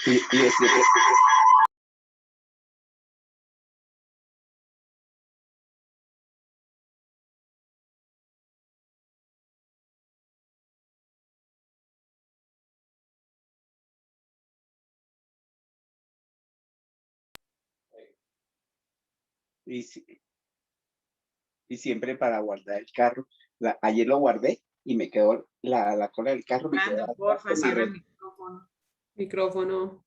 y decirle, y, y siempre para guardar el carro, ayer lo guardé y me quedó la cola del carro, me quedó Brandon, atrás porfa, de mi cierra el micrófono. Micrófono.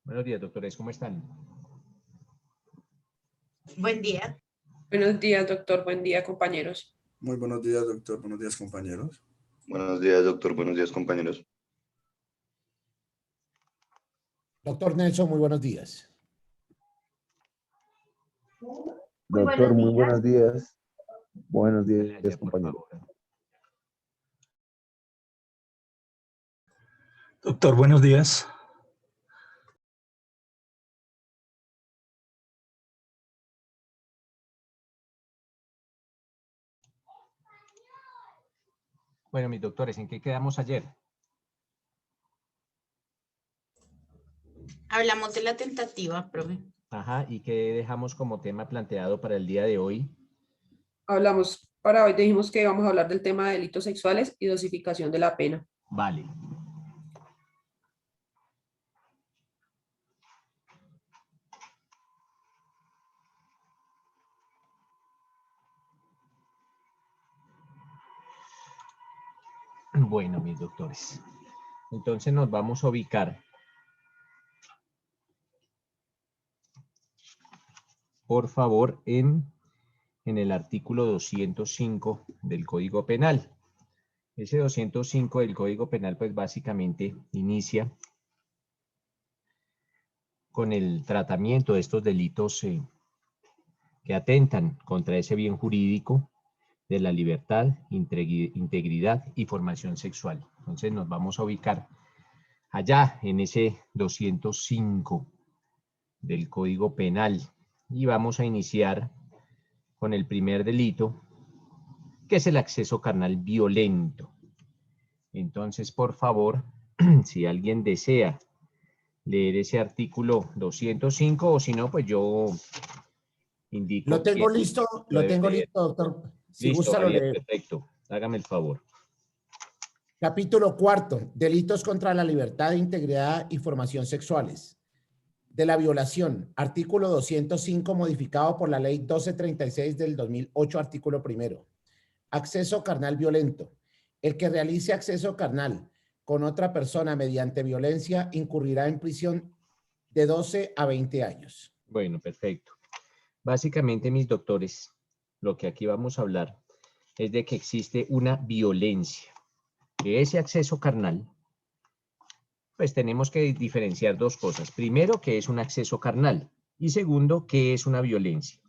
Buenos días, doctores, ¿cómo están? Buen día. Buenos días, doctor. Buen día, compañeros. Muy buenos días, doctor. Buenos días, compañeros. Buenos días, doctor. Buenos días, compañeros. Doctor Nelson, muy buenos días. Doctor, muy buenos días. Buenos Gracias, días, por compañero. favor. Doctor, buenos días. Bueno, mis doctores, ¿en qué quedamos ayer? Hablamos de la tentativa, profe. Ajá, ¿y qué dejamos como tema planteado para el día de hoy? Hablamos para hoy, dijimos que vamos a hablar del tema de delitos sexuales y dosificación de la pena. Vale. Bueno, mis doctores. Entonces nos vamos a ubicar, por favor, en el artículo 205 del Código Penal. Ese 205 del Código Penal, pues básicamente inicia con el tratamiento de estos delitos que atentan contra ese bien jurídico de la libertad, integridad y formación sexual. Entonces nos vamos a ubicar allá en ese 205 del Código Penal y vamos a iniciar con el primer delito, que es el acceso carnal violento. Entonces, por favor, si alguien desea leer ese artículo 205 o si no, pues yo indico. Lo tengo listo, lo tengo leer. listo, doctor. Si Listo, gusta, lo Javier, leo. perfecto. Hágame el favor. Capítulo 4. Delitos contra la libertad, integridad y formación sexuales. De la violación. Artículo 205 modificado por la ley 1236 del 2008, artículo 1. Acceso carnal violento. El que realice acceso carnal con otra persona mediante violencia incurrirá en prisión de 12 a 20 años. Bueno, perfecto. Básicamente, mis doctores, lo que aquí vamos a hablar es de que existe una violencia. Que ese acceso carnal, pues tenemos que diferenciar dos cosas. Primero, que es un acceso carnal y segundo, que es una violencia.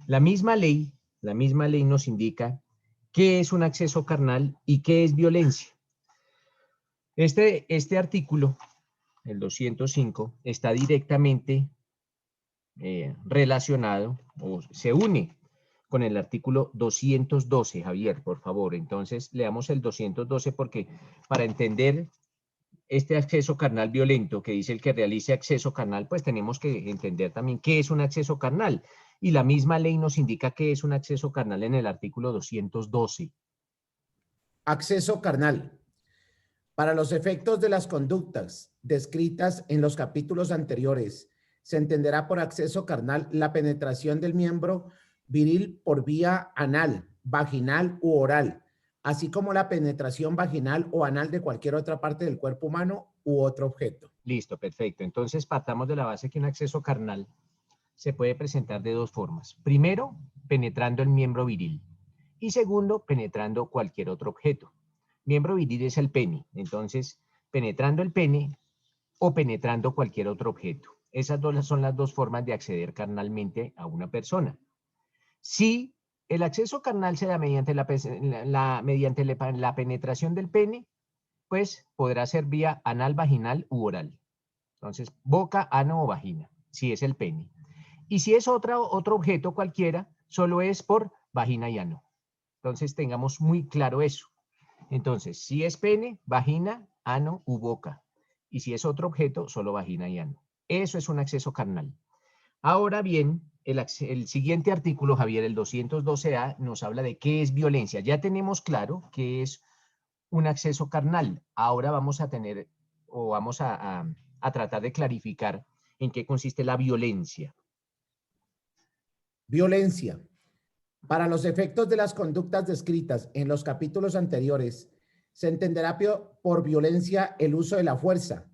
La misma ley nos indica qué es un acceso carnal y qué es violencia. Este artículo, el 205, está directamente relacionado o se une con el artículo 212, Javier, por favor. Entonces, leamos el 212 porque para entender este acceso carnal violento que dice el que realice acceso carnal, pues tenemos que entender también qué es un acceso carnal. Y la misma ley nos indica qué es un acceso carnal en el artículo 212. Acceso carnal. Para los efectos de las conductas descritas en los capítulos anteriores, se entenderá por acceso carnal la penetración del miembro viril por vía anal, vaginal u oral, así como la penetración vaginal o anal de cualquier otra parte del cuerpo humano u otro objeto. Listo, perfecto. Entonces partamos de la base que un acceso carnal se puede presentar de dos formas. Primero, penetrando el miembro viril. Y segundo, penetrando cualquier otro objeto. Miembro viril es el pene. Entonces, penetrando el pene o penetrando cualquier otro objeto. Esas dos son las dos formas de acceder carnalmente a una persona. Si el acceso carnal se da mediante la penetración del pene, pues podrá ser vía anal, vaginal u oral. Entonces, boca, ano o vagina, si es el pene. Y si es otro objeto cualquiera, solo es por vagina y ano. Entonces, tengamos muy claro eso. Entonces, si es pene, vagina, ano u boca. Y si es otro objeto, solo vagina y ano. Eso es un acceso carnal. Ahora bien, el siguiente artículo, Javier, el 212A, nos habla de qué es violencia. Ya tenemos claro qué es un acceso carnal. Ahora vamos a tener, o vamos a tratar de clarificar en qué consiste la violencia. Violencia. Para los efectos de las conductas descritas en los capítulos anteriores, se entenderá por violencia el uso de la fuerza,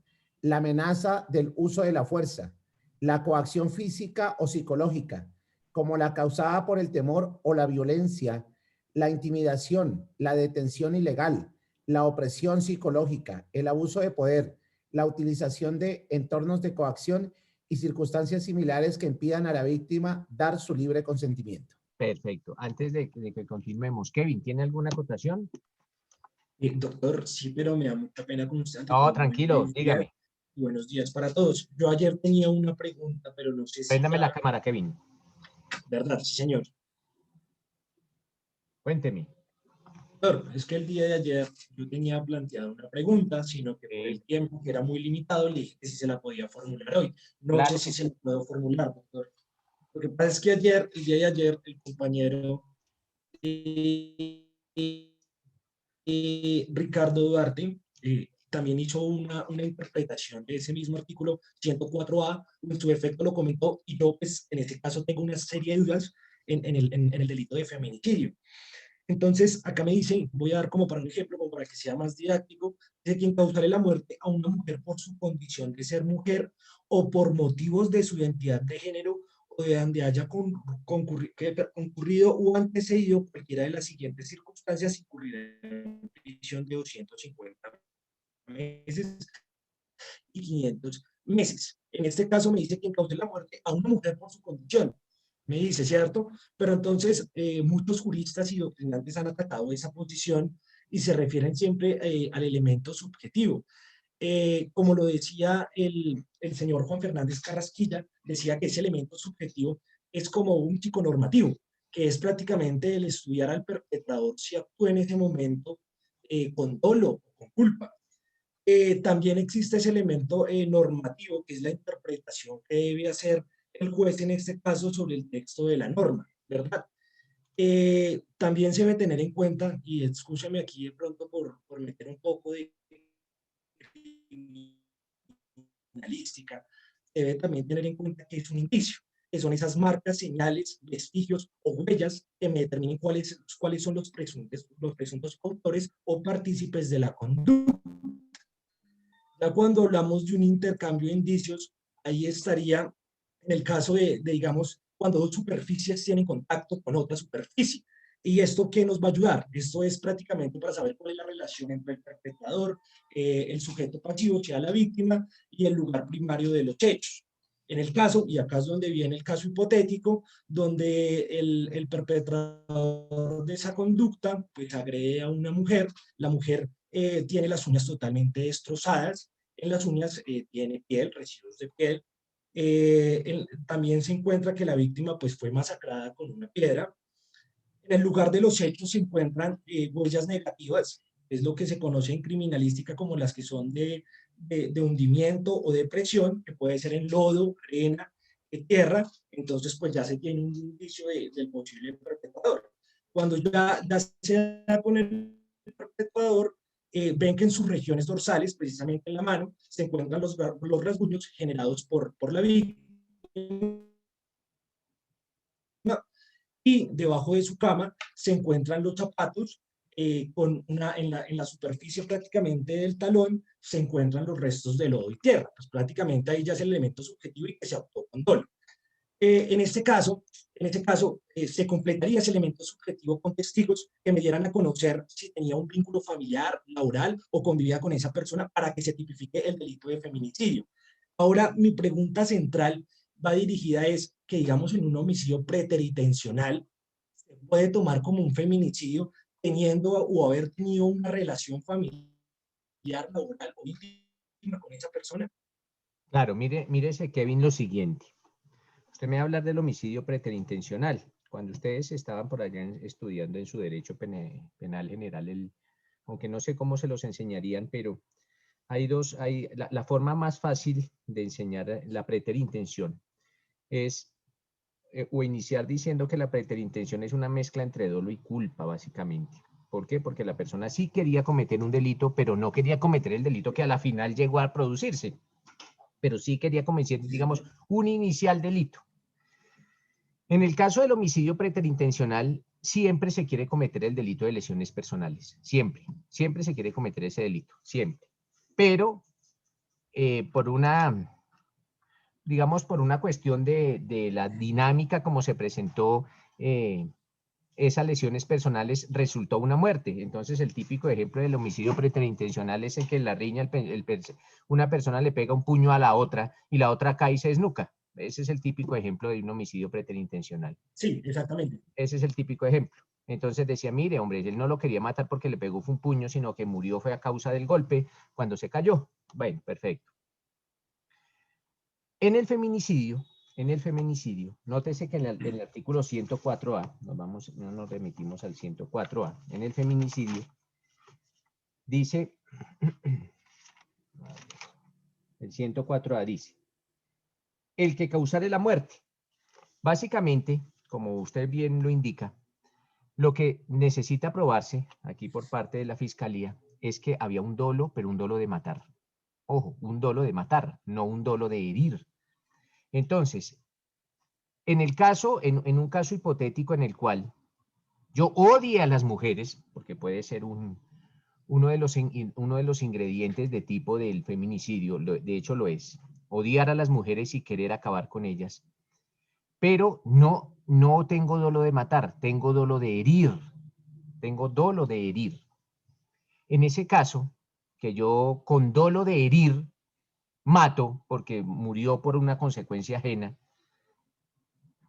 la amenaza del uso de la fuerza, la coacción física o psicológica, como la causada por el temor o la violencia, la intimidación, la detención ilegal, la opresión psicológica, el abuso de poder, la utilización de entornos de coacción y circunstancias similares que impidan a la víctima dar su libre consentimiento. Perfecto. Antes de que continuemos, Kevin, ¿tiene alguna acotación? Doctor, sí, pero me da mucha pena con usted. No, tranquilo, dígame. Buenos días para todos. Yo ayer tenía una pregunta, pero no sé si... Préndame la cámara, Kevin. ¿Verdad? Sí, señor. Cuénteme. Doctor, es que el día de ayer yo tenía planteado una pregunta, sino que por el tiempo que era muy limitado, le dije que si se la podía formular hoy. No Claro. sé si se la puedo formular, doctor. Lo que pasa es que ayer, el día de ayer, el compañero Ricardo Duarte también hizo una interpretación de ese mismo artículo 104A, en su efecto lo comentó, y yo pues en este caso tengo una serie de dudas en el delito de feminicidio. Entonces, acá me dice, voy a dar como para un ejemplo, como para que sea más didáctico, de quien causare la muerte a una mujer por su condición de ser mujer o por motivos de su identidad de género o de donde haya concurrido o antecedido cualquiera de las siguientes circunstancias, incurrirá en prisión de 250 meses y 500 meses. En este caso me dice quien cause la muerte a una mujer por su condición. Me dice, ¿cierto? Pero entonces muchos juristas y doctrinantes han atacado esa posición y se refieren siempre al elemento subjetivo. Como lo decía el señor Juan Fernández Carrasquilla, decía que ese elemento subjetivo es como un psiconormativo, que es prácticamente el estudiar al perpetrador si actúa en ese momento con dolo o con culpa. También existe ese elemento normativo, que es la interpretación que debe hacer el juez en este caso sobre el texto de la norma, ¿verdad? También se debe tener en cuenta, y escúchame aquí de pronto por meter un poco de criminalística, se debe también tener en cuenta que es un indicio, que son esas marcas, señales, vestigios o huellas que me determinen cuáles son los presuntos autores o partícipes de la conducta. Ya cuando hablamos de un intercambio de indicios, ahí estaría en el caso digamos, cuando dos superficies tienen contacto con otra superficie. ¿Y esto qué nos va a ayudar? Esto es prácticamente para saber cuál es la relación entre el perpetrador, el sujeto pasivo, sea la víctima, y el lugar primario de los hechos. En el caso, y acá es donde viene el caso hipotético, donde el perpetrador de esa conducta pues agrede a una mujer, la mujer tiene las uñas totalmente destrozadas, en las uñas tiene piel, residuos de piel. También se encuentra que la víctima pues, fue masacrada con una piedra. En el lugar de los hechos se encuentran huellas negativas, es lo que se conoce en criminalística como las que son de hundimiento o de presión, que puede ser en lodo, arena, tierra. Entonces pues ya se tiene un indicio del posible perpetrador. Cuando ya se da con el perpetrador, ven que en sus regiones dorsales, precisamente en la mano, se encuentran los rasguños generados por la víctima, y debajo de su cama se encuentran los zapatos, en la superficie prácticamente del talón se encuentran los restos de lodo y tierra. Pues prácticamente ahí ya es el elemento subjetivo y que se actuó con dolo. En este caso, se completaría ese elemento subjetivo con testigos que me dieran a conocer si tenía un vínculo familiar, laboral o convivía con esa persona para que se tipifique el delito de feminicidio. Ahora, mi pregunta central va dirigida es que, digamos, en un homicidio preteritencional, se puede tomar como un feminicidio teniendo o haber tenido una relación familiar, laboral o íntima con esa persona. Claro, mírese, Kevin, lo siguiente. Usted me va a hablar del homicidio preterintencional. Cuando ustedes estaban por allá estudiando en su derecho penal general, aunque no sé cómo se los enseñarían, pero la forma más fácil de enseñar la preterintención es o iniciar diciendo que la preterintención es una mezcla entre dolo y culpa, básicamente. ¿Por qué? Porque la persona sí quería cometer un delito, pero no quería cometer el delito que a la final llegó a producirse, pero sí quería cometer, digamos, un inicial delito. En el caso del homicidio preterintencional, siempre se quiere cometer el delito de lesiones personales, siempre se quiere cometer ese delito, siempre. Pero por una cuestión de la dinámica como se presentó esas lesiones personales, resultó una muerte. Entonces, el típico ejemplo del homicidio preterintencional es el que en la riña una persona le pega un puño a la otra y la otra cae y se desnuca. Ese es el típico ejemplo de un homicidio preterintencional. Sí, exactamente. Ese es el típico ejemplo. Entonces decía, mire, hombre, él no lo quería matar porque le pegó un puño, sino que murió fue a causa del golpe cuando se cayó. Bueno, perfecto. En el feminicidio, nótese que en el artículo 104A, nos remitimos al 104A, en el feminicidio, dice, el 104A dice, el que causare la muerte. Básicamente, como usted bien lo indica, lo que necesita probarse aquí por parte de la Fiscalía es que había un dolo, pero un dolo de matar. Ojo, un dolo de matar, no un dolo de herir. Entonces, en un caso hipotético en el cual yo odie a las mujeres, porque puede ser uno de los ingredientes de tipo del feminicidio, de hecho lo es, odiar a las mujeres y querer acabar con ellas, pero no tengo dolo de matar, tengo dolo de herir, tengo dolo de herir. En ese caso, que yo con dolo de herir mato porque murió por una consecuencia ajena,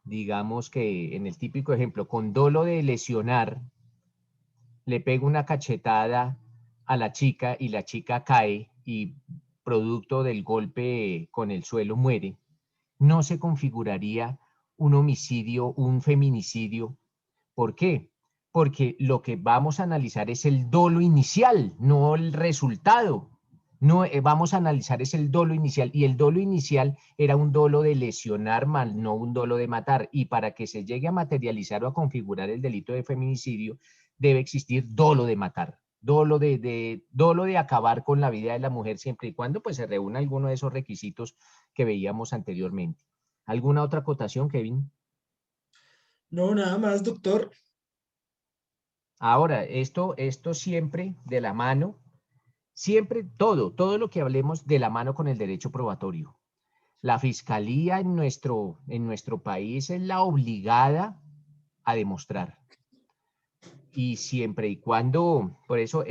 digamos que en el típico ejemplo, con dolo de lesionar, le pego una cachetada a la chica y la chica cae y producto del golpe con el suelo muere, no se configuraría un homicidio, un feminicidio. ¿Por qué? Porque lo que vamos a analizar es el dolo inicial, no el resultado. No, vamos a analizar es el dolo inicial, y el dolo inicial era un dolo de lesionar mal, no un dolo de matar. Y para que se llegue a materializar o a configurar el delito de feminicidio, debe existir dolo de matar, dolo de acabar con la vida de la mujer, siempre y cuando pues, se reúna alguno de esos requisitos que veíamos anteriormente. ¿Alguna otra acotación, Kevin? No, nada más, doctor. Ahora, esto siempre de la mano, siempre todo lo que hablemos de la mano con el derecho probatorio. La fiscalía en nuestro país es la obligada a demostrar. Y siempre y cuando, por eso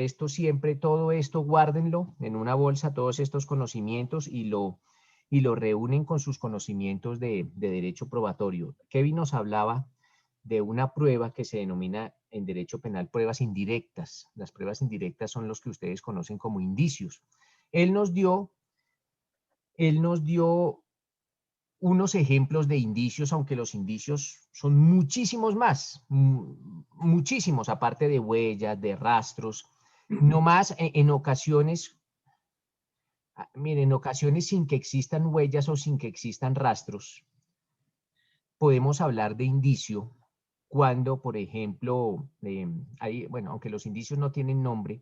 todo esto guárdenlo en una bolsa, todos estos conocimientos, y lo reúnen con sus conocimientos de derecho probatorio. Kevin nos hablaba de una prueba que se denomina en derecho penal pruebas indirectas. Las pruebas indirectas son los que ustedes conocen como indicios. Él nos dio unos ejemplos de indicios, aunque los indicios son muchísimos más, muchísimos, aparte de huellas, de rastros, no más en ocasiones, miren, en ocasiones sin que existan huellas o sin que existan rastros, podemos hablar de indicio cuando, por ejemplo, bueno, aunque los indicios no tienen nombre,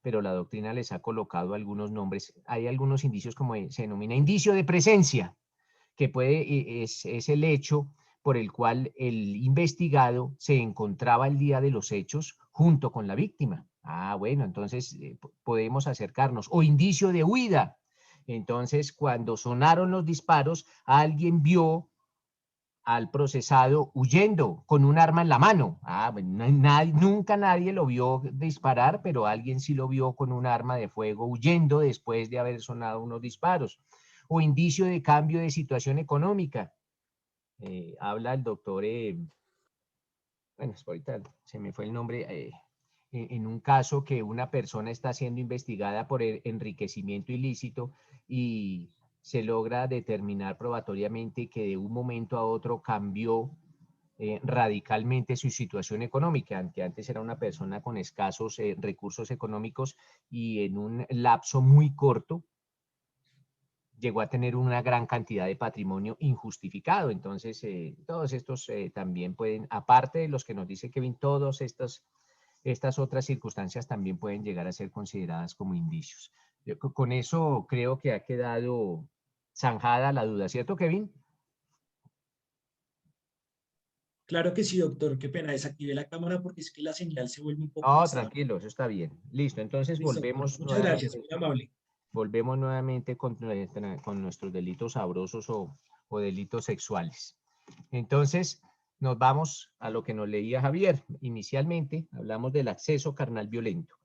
pero la doctrina les ha colocado algunos nombres, hay algunos indicios como se denomina indicio de presencia, que es el hecho por el cual el investigado se encontraba el día de los hechos junto con la víctima. Ah, bueno, entonces podemos acercarnos. O indicio de huida. Entonces, cuando sonaron los disparos, alguien vio al procesado huyendo con un arma en la mano. Ah, bueno, nunca nadie lo vio disparar, pero alguien sí lo vio con un arma de fuego huyendo después de haber sonado unos disparos. O indicio de cambio de situación económica. Habla el doctor, bueno, ahorita se me fue el nombre, en un caso que una persona está siendo investigada por enriquecimiento ilícito y se logra determinar probatoriamente que de un momento a otro cambió radicalmente su situación económica, que antes era una persona con escasos recursos económicos y en un lapso muy corto llegó a tener una gran cantidad de patrimonio injustificado. Entonces, todos estos también pueden, aparte de los que nos dice Kevin, todas estas otras circunstancias también pueden llegar a ser consideradas como indicios. Con eso creo que ha quedado zanjada la duda, ¿cierto, Kevin? Claro que sí, doctor. Qué pena, desactivé la cámara porque es que la señal se vuelve un poco No, inestable. tranquilo, eso está bien. Listo, entonces Listo, volvemos muchas gracias, muy amable. Volvemos nuevamente con nuestros delitos sabrosos o delitos sexuales. Entonces, nos vamos a lo que nos leía Javier. Inicialmente hablamos del acceso carnal violento.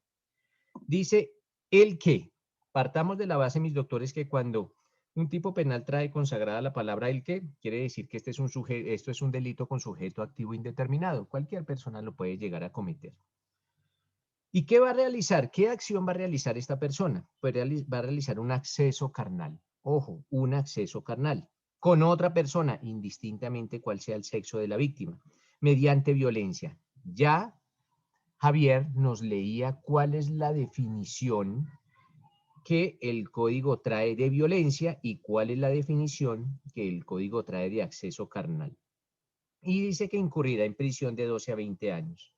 Dice el que, partamos de la base, mis doctores, que cuando un tipo penal trae consagrada la palabra el que, quiere decir que esto es un delito con sujeto activo indeterminado. Cualquier persona lo puede llegar a cometer. ¿Y qué va a realizar? ¿Qué acción va a realizar esta persona? Pues va a realizar un acceso carnal. Ojo, un acceso carnal con otra persona, indistintamente cuál sea el sexo de la víctima, mediante violencia. Ya Javier nos leía cuál es la definición que el código trae de violencia y cuál es la definición que el código trae de acceso carnal. Y dice que incurrirá en prisión de 12 a 20 años.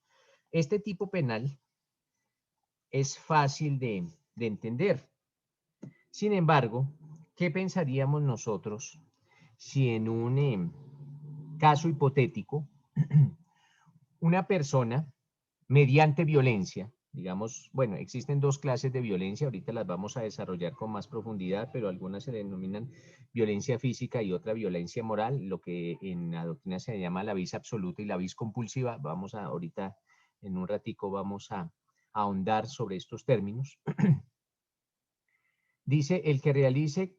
Este tipo penal es fácil de entender. Sin embargo, ¿qué pensaríamos nosotros si en un caso hipotético una persona mediante violencia, digamos, bueno, existen dos clases de violencia, ahorita las vamos a desarrollar con más profundidad, pero algunas se denominan violencia física y otra violencia moral, lo que en la doctrina se llama la vis absoluta y la vis compulsiva. Vamos a, ahorita, en un ratico, vamos a ahondar sobre estos términos. Dice, el que realice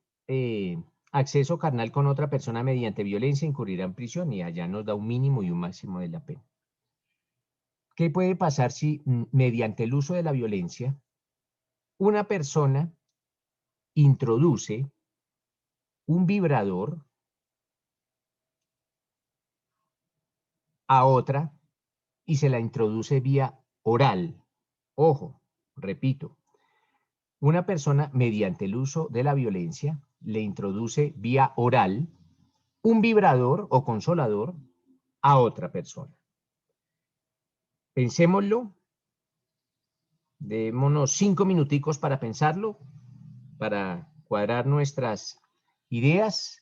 acceso carnal con otra persona mediante violencia incurrirá en prisión, y allá nos da un mínimo y un máximo de la pena. ¿Qué puede pasar si mediante el uso de la violencia una persona introduce un vibrador a otra y se la introduce vía oral? Ojo, repito, una persona mediante el uso de la violencia le introduce vía oral un vibrador o consolador a otra persona. Pensémoslo, démonos 5 minuticos para pensarlo, para cuadrar nuestras ideas.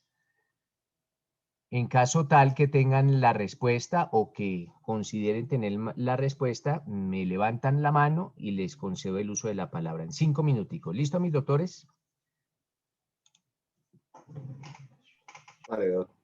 En caso tal que tengan la respuesta o que consideren tener la respuesta, me levantan la mano y les concedo el uso de la palabra en 5 minuticos. ¿Listo, mis doctores? Vale, doctor.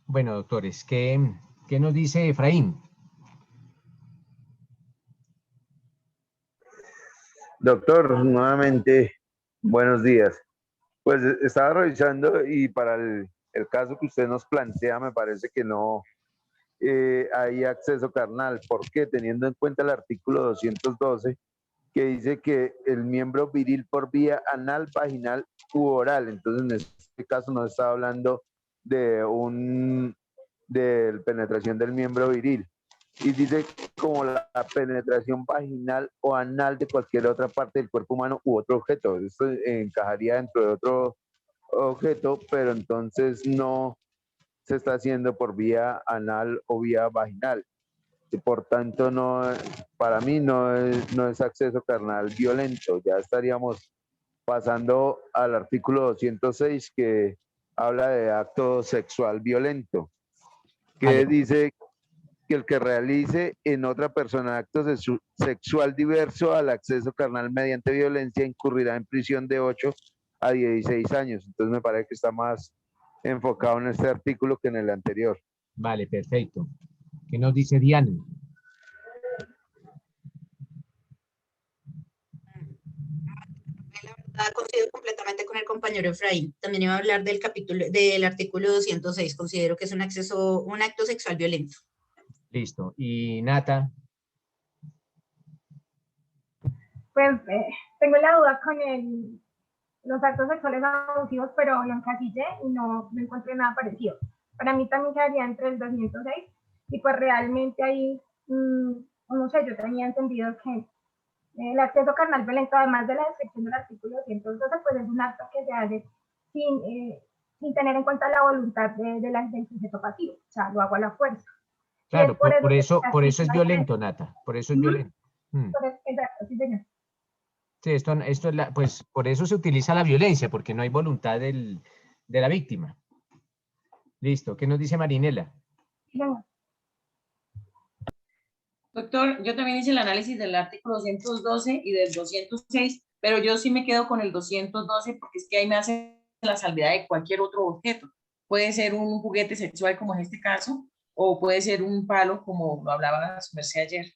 Bueno, doctores, ¿qué nos dice Efraín? Doctor, nuevamente, buenos días. Pues estaba revisando y para el caso que usted nos plantea, me parece que no hay acceso carnal. ¿Por qué? Teniendo en cuenta el artículo 212, que dice que el miembro viril por vía anal, vaginal u oral. Entonces, en este caso no está hablando de penetración del miembro viril. Y dice como la penetración vaginal o anal de cualquier otra parte del cuerpo humano u otro objeto. Esto encajaría dentro de otro objeto, pero entonces no se está haciendo por vía anal o vía vaginal. Y por tanto, no, para mí no es acceso carnal violento. Ya estaríamos pasando al artículo 206 que habla de acto sexual violento, que Vale. dice que el que realice en otra persona acto sexual diverso al acceso carnal mediante violencia incurrirá en prisión de 8 a 16 años. Entonces me parece que está más enfocado en este artículo que en el anterior. Vale, perfecto. ¿Qué nos dice Diana? La verdad, coincido completamente con el compañero Efraín. También iba a hablar del capítulo, del artículo 206. Considero que es un acto sexual violento. Listo. ¿Y Nata? Pues tengo la duda con los actos sexuales abusivos, pero lo encasillé y no encontré nada parecido. Para mí también quedaría entre el 206 y pues realmente ahí, no sé, yo tenía entendido que el acceso carnal violento, además de la descripción del artículo 212, pues es un acto que se hace sin tener en cuenta la voluntad del sujeto pasivo, o sea, lo hago a la fuerza. Claro, por que eso es violento, Nata. Por eso es violento. Exacto, sí, señor. Sí, esto es pues por eso se utiliza la violencia, porque no hay voluntad de la víctima. Listo. ¿Qué nos dice Marinela? Sí, señor. Doctor, yo también hice el análisis del artículo 212 y del 206, pero yo sí me quedo con el 212 porque es que ahí me hace la salvedad de cualquier otro objeto. Puede ser un juguete sexual como en este caso, o puede ser un palo como lo hablaba su merced ayer.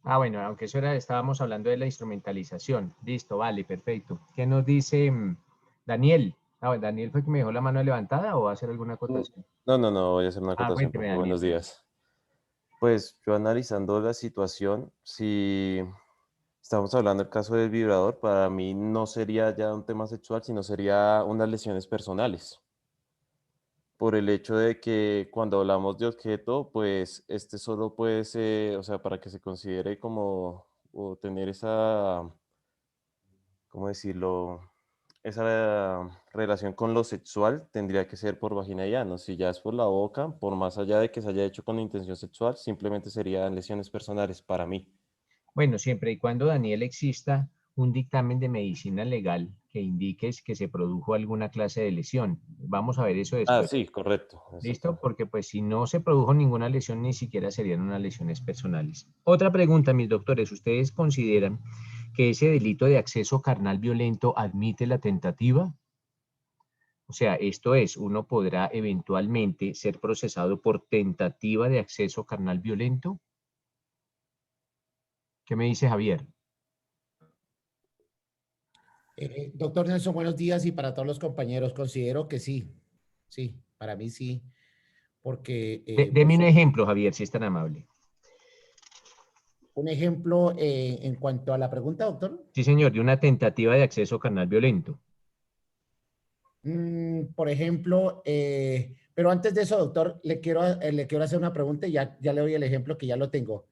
Ah, bueno, aunque eso estábamos hablando de la instrumentalización. Listo, vale, perfecto. ¿Qué nos dice Daniel? Ah, bueno, ¿Daniel fue que me dejó la mano levantada o va a hacer alguna acotación? No, voy a hacer una acotación. Cuénteme, Daniel. Buenos días. Pues yo analizando la situación, si estamos hablando del caso del vibrador, para mí no sería ya un tema sexual, sino sería unas lesiones personales. Por el hecho de que cuando hablamos de objeto, pues este solo puede ser, o sea, para que se considere como, o tener esa, ¿cómo decirlo? Esa relación con lo sexual tendría que ser por vagina y ano. Si ya es por la boca, por más allá de que se haya hecho con intención sexual, simplemente serían lesiones personales para mí. Bueno, siempre y cuando, Daniel, exista un dictamen de medicina legal que indique que se produjo alguna clase de lesión. Vamos a ver eso Ah, después. sí, correcto. ¿Listo? Porque pues si no se produjo ninguna lesión, ni siquiera serían unas lesiones personales. Otra pregunta, mis doctores. ¿Ustedes consideran que ese delito de acceso carnal violento admite la tentativa? O sea, esto es, uno podrá eventualmente ser procesado por tentativa de acceso carnal violento. ¿Qué me dice Javier? Doctor Nelson, buenos días y para todos los compañeros, considero que sí, para mí sí, porque... Deme un ejemplo, Javier, si es tan amable. Un ejemplo en cuanto a la pregunta, doctor. Sí, señor, de una tentativa de acceso carnal violento. Por ejemplo, pero antes de eso, doctor, le quiero hacer una pregunta y ya le doy el ejemplo que ya lo tengo.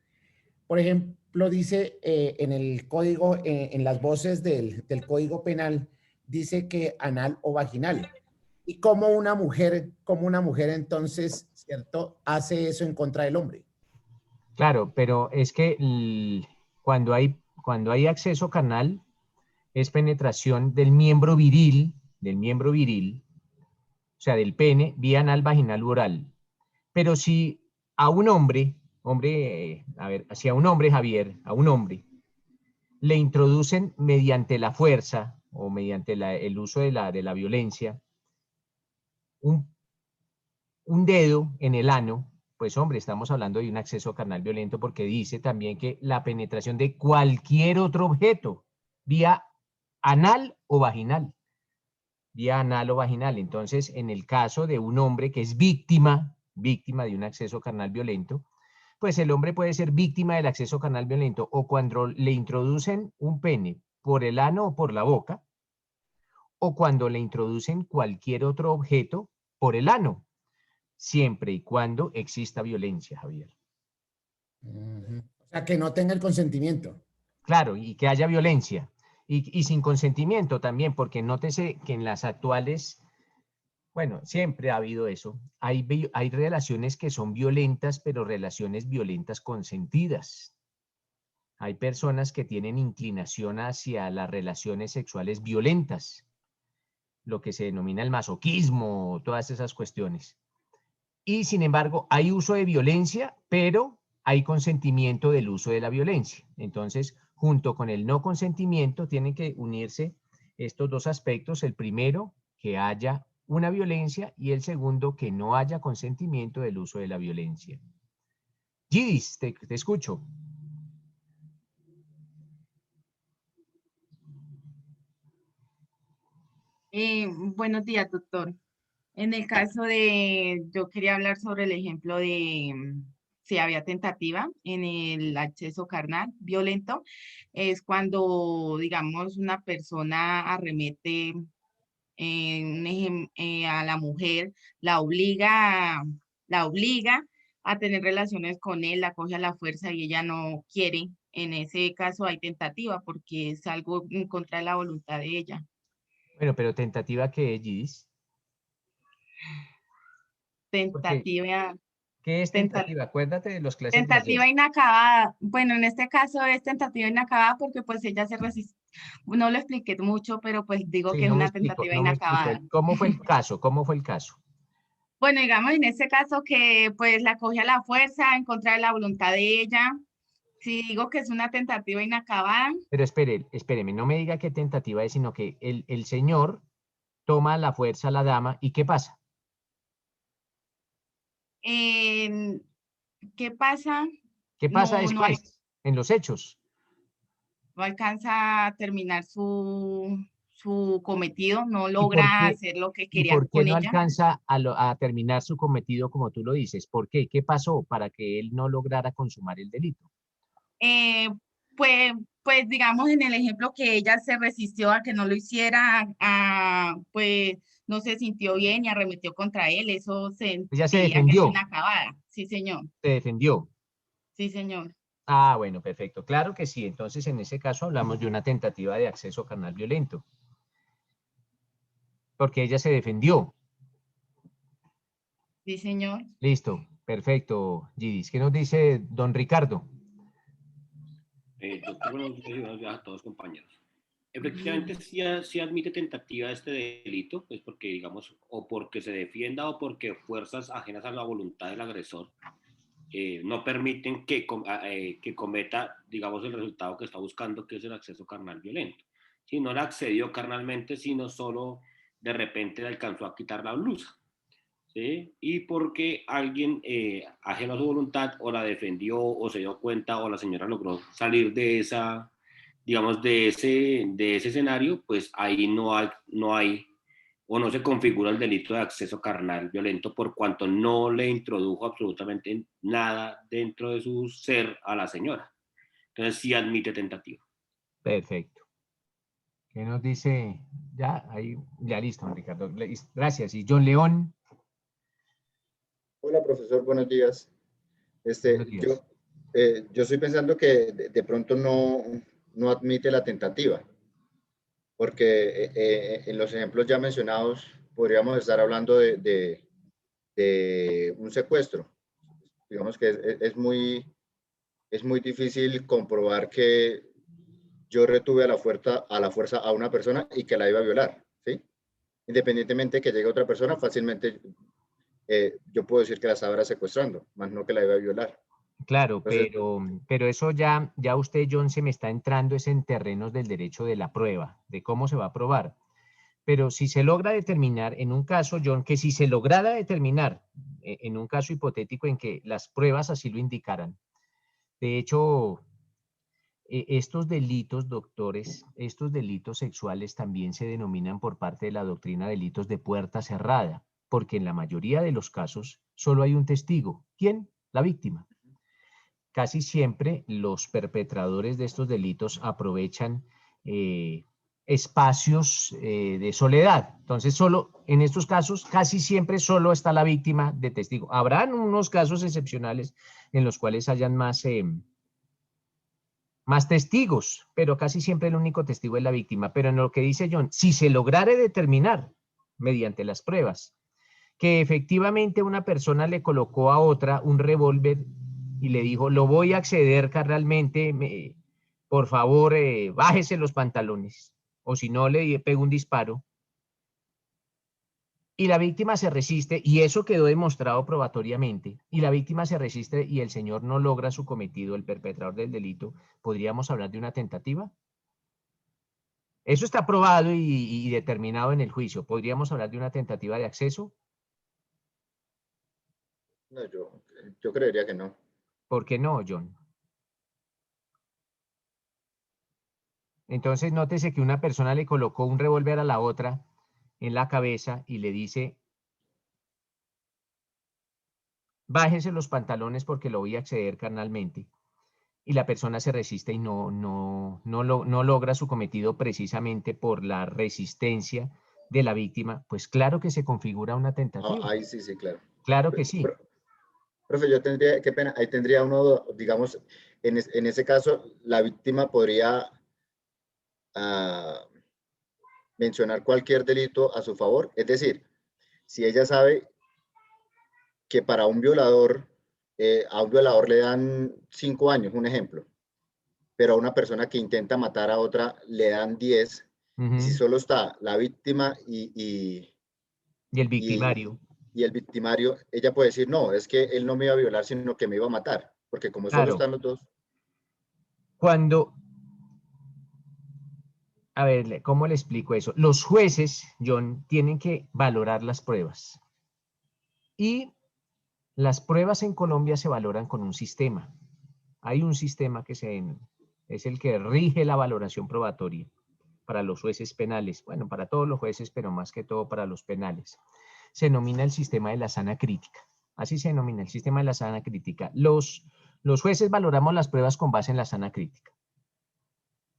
Por ejemplo, dice en el código, en las voces del código penal, dice que anal o vaginal. Y como una mujer entonces, ¿cierto? Hace eso en contra del hombre. Claro, pero es que cuando hay acceso carnal, es penetración del miembro viril, o sea, del pene, vía anal, vaginal u oral. Pero si a un hombre, si a un hombre, Javier, a un hombre, le introducen mediante la fuerza o mediante el uso de la violencia un dedo en el ano, pues hombre, estamos hablando de un acceso carnal violento porque dice también que la penetración de cualquier otro objeto, vía anal o vaginal. Vía anal o vaginal. Entonces, en el caso de un hombre que es víctima de un acceso carnal violento, pues el hombre puede ser víctima del acceso carnal violento o cuando le introducen un pene por el ano o por la boca, o cuando le introducen cualquier otro objeto por el ano, siempre y cuando exista violencia, Javier. O sea, que no tenga el consentimiento. Claro, y que haya violencia. Y sin consentimiento también, porque nótese que en las actuales, bueno, siempre ha habido eso. Hay relaciones que son violentas, pero relaciones violentas consentidas. Hay personas que tienen inclinación hacia las relaciones sexuales violentas, lo que se denomina el masoquismo, todas esas cuestiones. Y sin embargo, hay uso de violencia, pero hay consentimiento del uso de la violencia. Entonces, junto con el no consentimiento, tienen que unirse estos dos aspectos. El primero, que haya una violencia, y el segundo, que no haya consentimiento del uso de la violencia. Gidis, te escucho. Buenos días, doctor. En el caso yo quería hablar sobre el ejemplo de si había tentativa en el acceso carnal violento, es cuando, digamos, una persona arremete a la mujer, la obliga a tener relaciones con él, la coge a la fuerza y ella no quiere. En ese caso hay tentativa porque es algo en contra de la voluntad de ella. Bueno, pero tentativa, ¿qué es, Gidis? Tentativa. ¿Qué es tentativa? Acuérdate de los clases de ayer. Tentativa inacabada. Bueno, en este caso es tentativa inacabada porque pues ella se resiste. No lo expliqué mucho, pero pues digo Sí, que es no me una explico, tentativa no me explico. inacabada. ¿Cómo fue el caso? ¿Cómo fue el caso? Bueno, digamos en este caso que pues la coge a la fuerza en contra de la voluntad de ella. Si digo que es una tentativa inacabada. Pero espéreme, no me diga qué tentativa es, sino que el señor toma a la fuerza a la dama y ¿qué pasa? ¿Qué pasa? ¿Qué pasa No, después, en los hechos? no alcanza a terminar su cometido, no ¿Y logra hacer lo que quería por qué con no ella. alcanza a terminar su cometido como tú lo dices? ¿Por qué? ¿Qué pasó para que él no lograra consumar el delito? Pues digamos en el ejemplo que ella se resistió a que no lo hiciera, pues no se sintió bien y arremetió contra él, eso Ella se diría que es defendió. inacabada. Sí, señor. Se defendió. Sí, señor. Ah, bueno, perfecto. Claro que sí. Entonces, en ese caso hablamos de una tentativa de acceso carnal violento. Porque ella se defendió. Sí, señor. Listo. Perfecto, Gidis. ¿Qué nos dice don Ricardo? Doctor, buenos días a todos, compañeros. Efectivamente, sí admite tentativa este delito, pues porque, digamos, o porque se defienda o porque fuerzas ajenas a la voluntad del agresor no permiten que cometa, digamos, el resultado que está buscando, que es el acceso carnal violento. Si no le accedió carnalmente, sino solo de repente le alcanzó a quitar la blusa, ¿sí? Y porque alguien ajeno a su voluntad o la defendió o se dio cuenta o la señora logró salir de esa, digamos, de ese escenario, pues ahí no hay o no se configura el delito de acceso carnal violento por cuanto no le introdujo absolutamente nada dentro de su ser a la señora. Entonces sí admite tentativa. Perfecto. ¿Qué nos dice? Ya, ahí, ya listo, Ricardo. Gracias. ¿Y John León? Hola, profesor, buenos días. Buenos días. Yo estoy pensando que de pronto no admite la tentativa, porque en los ejemplos ya mencionados podríamos estar hablando de un secuestro. Digamos que es muy difícil comprobar que yo retuve a la fuerza a una persona y que la iba a violar, ¿sí? Independientemente de que llegue otra persona, fácilmente yo puedo decir que la estaba secuestrando, más no que la iba a violar. Claro, Entonces, pero eso ya usted, John, se me está entrando es en terrenos del derecho de la prueba, de cómo se va a probar. Pero si se logra determinar en un caso, John, que si se lograra determinar en un caso hipotético en que las pruebas así lo indicaran, de hecho, estos delitos, doctores, estos delitos sexuales también se denominan por parte de la doctrina delitos de puerta cerrada, porque en la mayoría de los casos solo hay un testigo. ¿Quién? La víctima. Casi siempre los perpetradores de estos delitos aprovechan espacios de soledad. Entonces, solo en estos casos, casi siempre solo está la víctima de testigo. Habrán unos casos excepcionales en los cuales hayan más testigos, pero casi siempre el único testigo es la víctima. Pero en lo que dice John, si se lograra determinar mediante las pruebas que efectivamente una persona le colocó a otra un revólver y le dijo, lo voy a acceder carnalmente, por favor, bájese los pantalones, o si no le pego un disparo, y la víctima se resiste, y eso quedó demostrado probatoriamente, y la víctima se resiste y el señor no logra su cometido, el perpetrador del delito, ¿podríamos hablar de una tentativa? Eso está probado y determinado en el juicio. ¿Podríamos hablar de una tentativa de acceso? No, yo creería que no. ¿Por qué no, John? Entonces, nótese que una persona le colocó un revólver a la otra en la cabeza y le dice, bájese los pantalones porque lo voy a acceder carnalmente. Y la persona se resiste y no logra su cometido precisamente por la resistencia de la víctima. Pues claro que se configura una tentativa. Ahí sí, claro. Claro que sí. Profe, yo tendría, qué pena, ahí tendría uno, digamos, en ese caso, la víctima podría mencionar cualquier delito a su favor. Es decir, si ella sabe que para un violador, a un violador le dan 5 años, un ejemplo, pero a una persona que intenta matar a otra le dan 10, y si solo está la víctima y el victimario. Y el victimario, ella puede decir, no, es que él no me iba a violar, sino que me iba a matar, porque como Claro. solo están los dos. A ver, ¿cómo le explico eso? Los jueces, John, tienen que valorar las pruebas. Y las pruebas en Colombia se valoran con un sistema. Hay un sistema que es el que rige la valoración probatoria para los jueces penales. Bueno, para todos los jueces, pero más que todo para los penales. Se denomina el sistema de la sana crítica. Así se denomina el sistema de la sana crítica. Los jueces valoramos las pruebas con base en la sana crítica.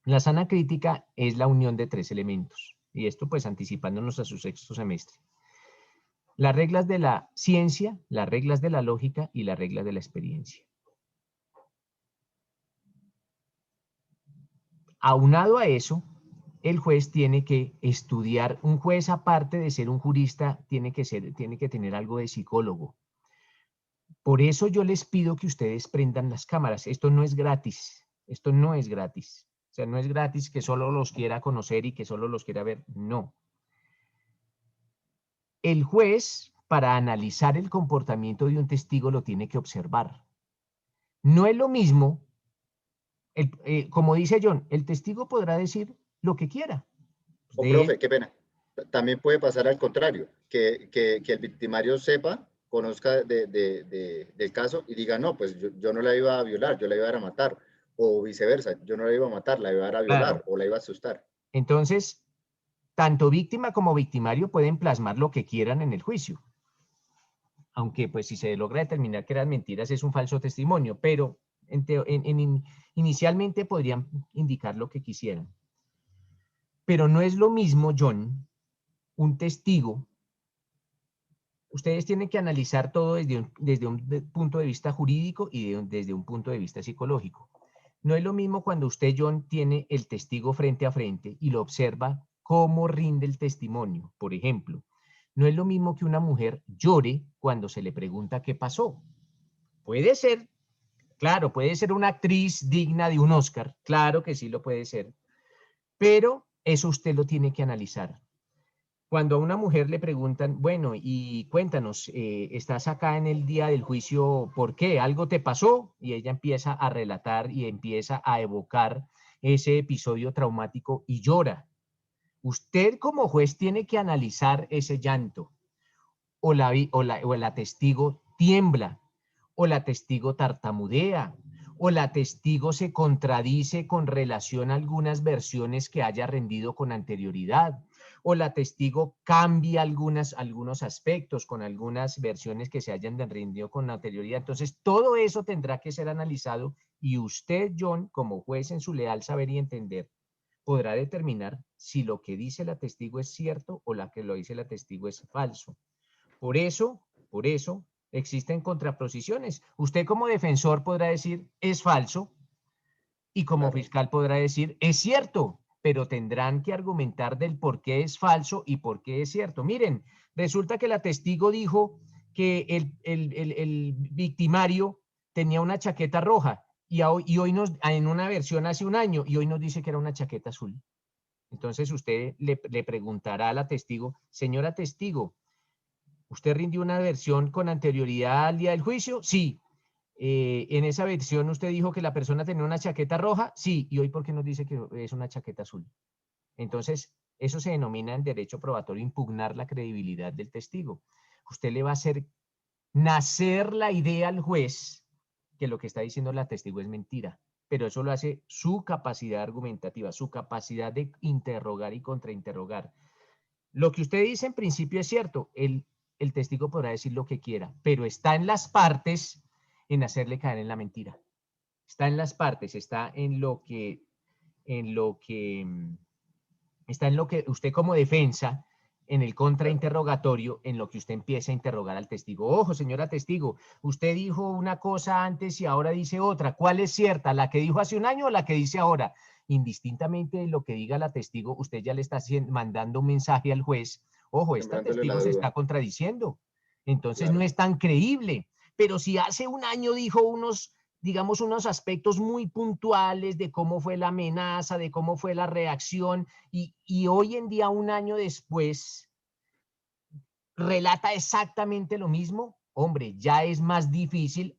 La sana crítica es la unión de 3 elementos. Y esto pues anticipándonos a su 6º semestre. Las reglas de la ciencia, las reglas de la lógica y las reglas de la experiencia. Aunado a eso, el juez tiene que estudiar, un juez aparte de ser un jurista, tiene que tener algo de psicólogo. Por eso yo les pido que ustedes prendan las cámaras. Esto no es gratis, esto no es gratis. O sea, no es gratis que solo los quiera conocer y que solo los quiera ver, no. El juez, para analizar el comportamiento de un testigo, lo tiene que observar. No es lo mismo, como dice John, el testigo podrá decir lo que quiera. Profe, qué pena. También puede pasar al contrario, que el victimario sepa, conozca del caso y diga, no, pues yo no la iba a violar, yo la iba a matar. O viceversa, yo no la iba a matar, la iba a violar, claro, o la iba a asustar. Entonces, tanto víctima como victimario pueden plasmar lo que quieran en el juicio. Aunque, pues, si se logra determinar que eran mentiras, es un falso testimonio, pero inicialmente podrían indicar lo que quisieran. Pero no es lo mismo, John, un testigo. Ustedes tienen que analizar todo desde un punto de vista jurídico y desde un punto de vista psicológico. No es lo mismo cuando usted, John, tiene el testigo frente a frente y lo observa cómo rinde el testimonio. Por ejemplo, no es lo mismo que una mujer llore cuando se le pregunta qué pasó. Puede ser, claro, puede ser una actriz digna de un Oscar, claro que sí lo puede ser, pero eso usted lo tiene que analizar. Cuando a una mujer le preguntan, bueno, y cuéntanos, ¿estás acá en el día del juicio? ¿Por qué? ¿Algo te pasó? Y ella empieza a relatar y empieza a evocar ese episodio traumático y llora. Usted como juez tiene que analizar ese llanto. O la testigo tiembla, o la testigo tartamudea, o la testigo se contradice con relación a algunas versiones que haya rendido con anterioridad, o la testigo cambia algunos aspectos con algunas versiones que se hayan rendido con anterioridad. Entonces, todo eso tendrá que ser analizado y usted, John, como juez en su leal saber y entender, podrá determinar si lo que dice la testigo es cierto o la que lo dice la testigo es falso. Por eso, existen contraposiciones. Usted como defensor podrá decir, es falso, y como fiscal podrá decir, es cierto, pero tendrán que argumentar del por qué es falso y por qué es cierto. Miren, resulta que la testigo dijo que el victimario tenía una chaqueta roja, y hoy en una versión hace un año, y hoy nos dice que era una chaqueta azul. Entonces usted le preguntará a la testigo, señora testigo, ¿usted rindió una versión con anterioridad al día del juicio? Sí. En esa versión usted dijo que la persona tenía una chaqueta roja. Sí. ¿Y hoy por qué nos dice que es una chaqueta azul? Entonces, eso se denomina en derecho probatorio impugnar la credibilidad del testigo. Usted le va a hacer nacer la idea al juez que lo que está diciendo la testigo es mentira. Pero eso lo hace su capacidad argumentativa, su capacidad de interrogar y contrainterrogar. Lo que usted dice en principio es cierto. El testigo podrá decir lo que quiera, pero está en las partes en hacerle caer en la mentira. Está en las partes, está en lo que usted como defensa, en el contrainterrogatorio, en lo que usted empieza a interrogar al testigo. Ojo, señora testigo, usted dijo una cosa antes y ahora dice otra. ¿Cuál es cierta? ¿La que dijo hace un año o la que dice ahora? Indistintamente de lo que diga la testigo, usted ya le está mandando un mensaje al juez. Ojo, esta testigo se está contradiciendo. Entonces no es tan creíble. Pero si hace un año dijo unos aspectos muy puntuales de cómo fue la amenaza, de cómo fue la reacción, y hoy en día, un año después, relata exactamente lo mismo, hombre, ya es más difícil.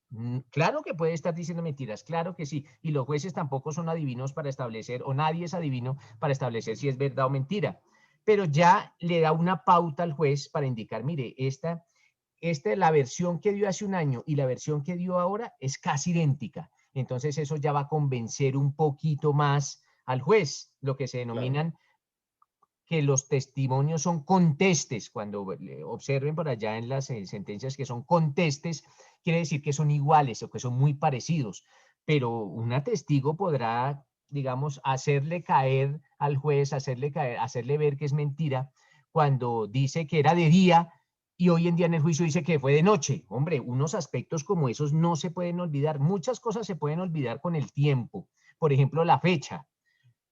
Claro que puede estar diciendo mentiras, claro que sí, y los jueces tampoco son adivinos para establecer, o nadie es adivino para establecer si es verdad o mentira, pero ya le da una pauta al juez para indicar, mire, la versión que dio hace un año y la versión que dio ahora es casi idéntica. Entonces eso ya va a convencer un poquito más al juez, lo que se denominan que los testimonios son contestes. Cuando observen por allá en las sentencias que son contestes, quiere decir que son iguales o que son muy parecidos. Pero una testigo podrá, digamos, hacerle caer al juez, hacerle ver que es mentira cuando dice que era de día, y hoy en día en el juicio dice que fue de noche. Hombre, unos aspectos como esos no se pueden olvidar. Muchas cosas se pueden olvidar con el tiempo. Por ejemplo, la fecha,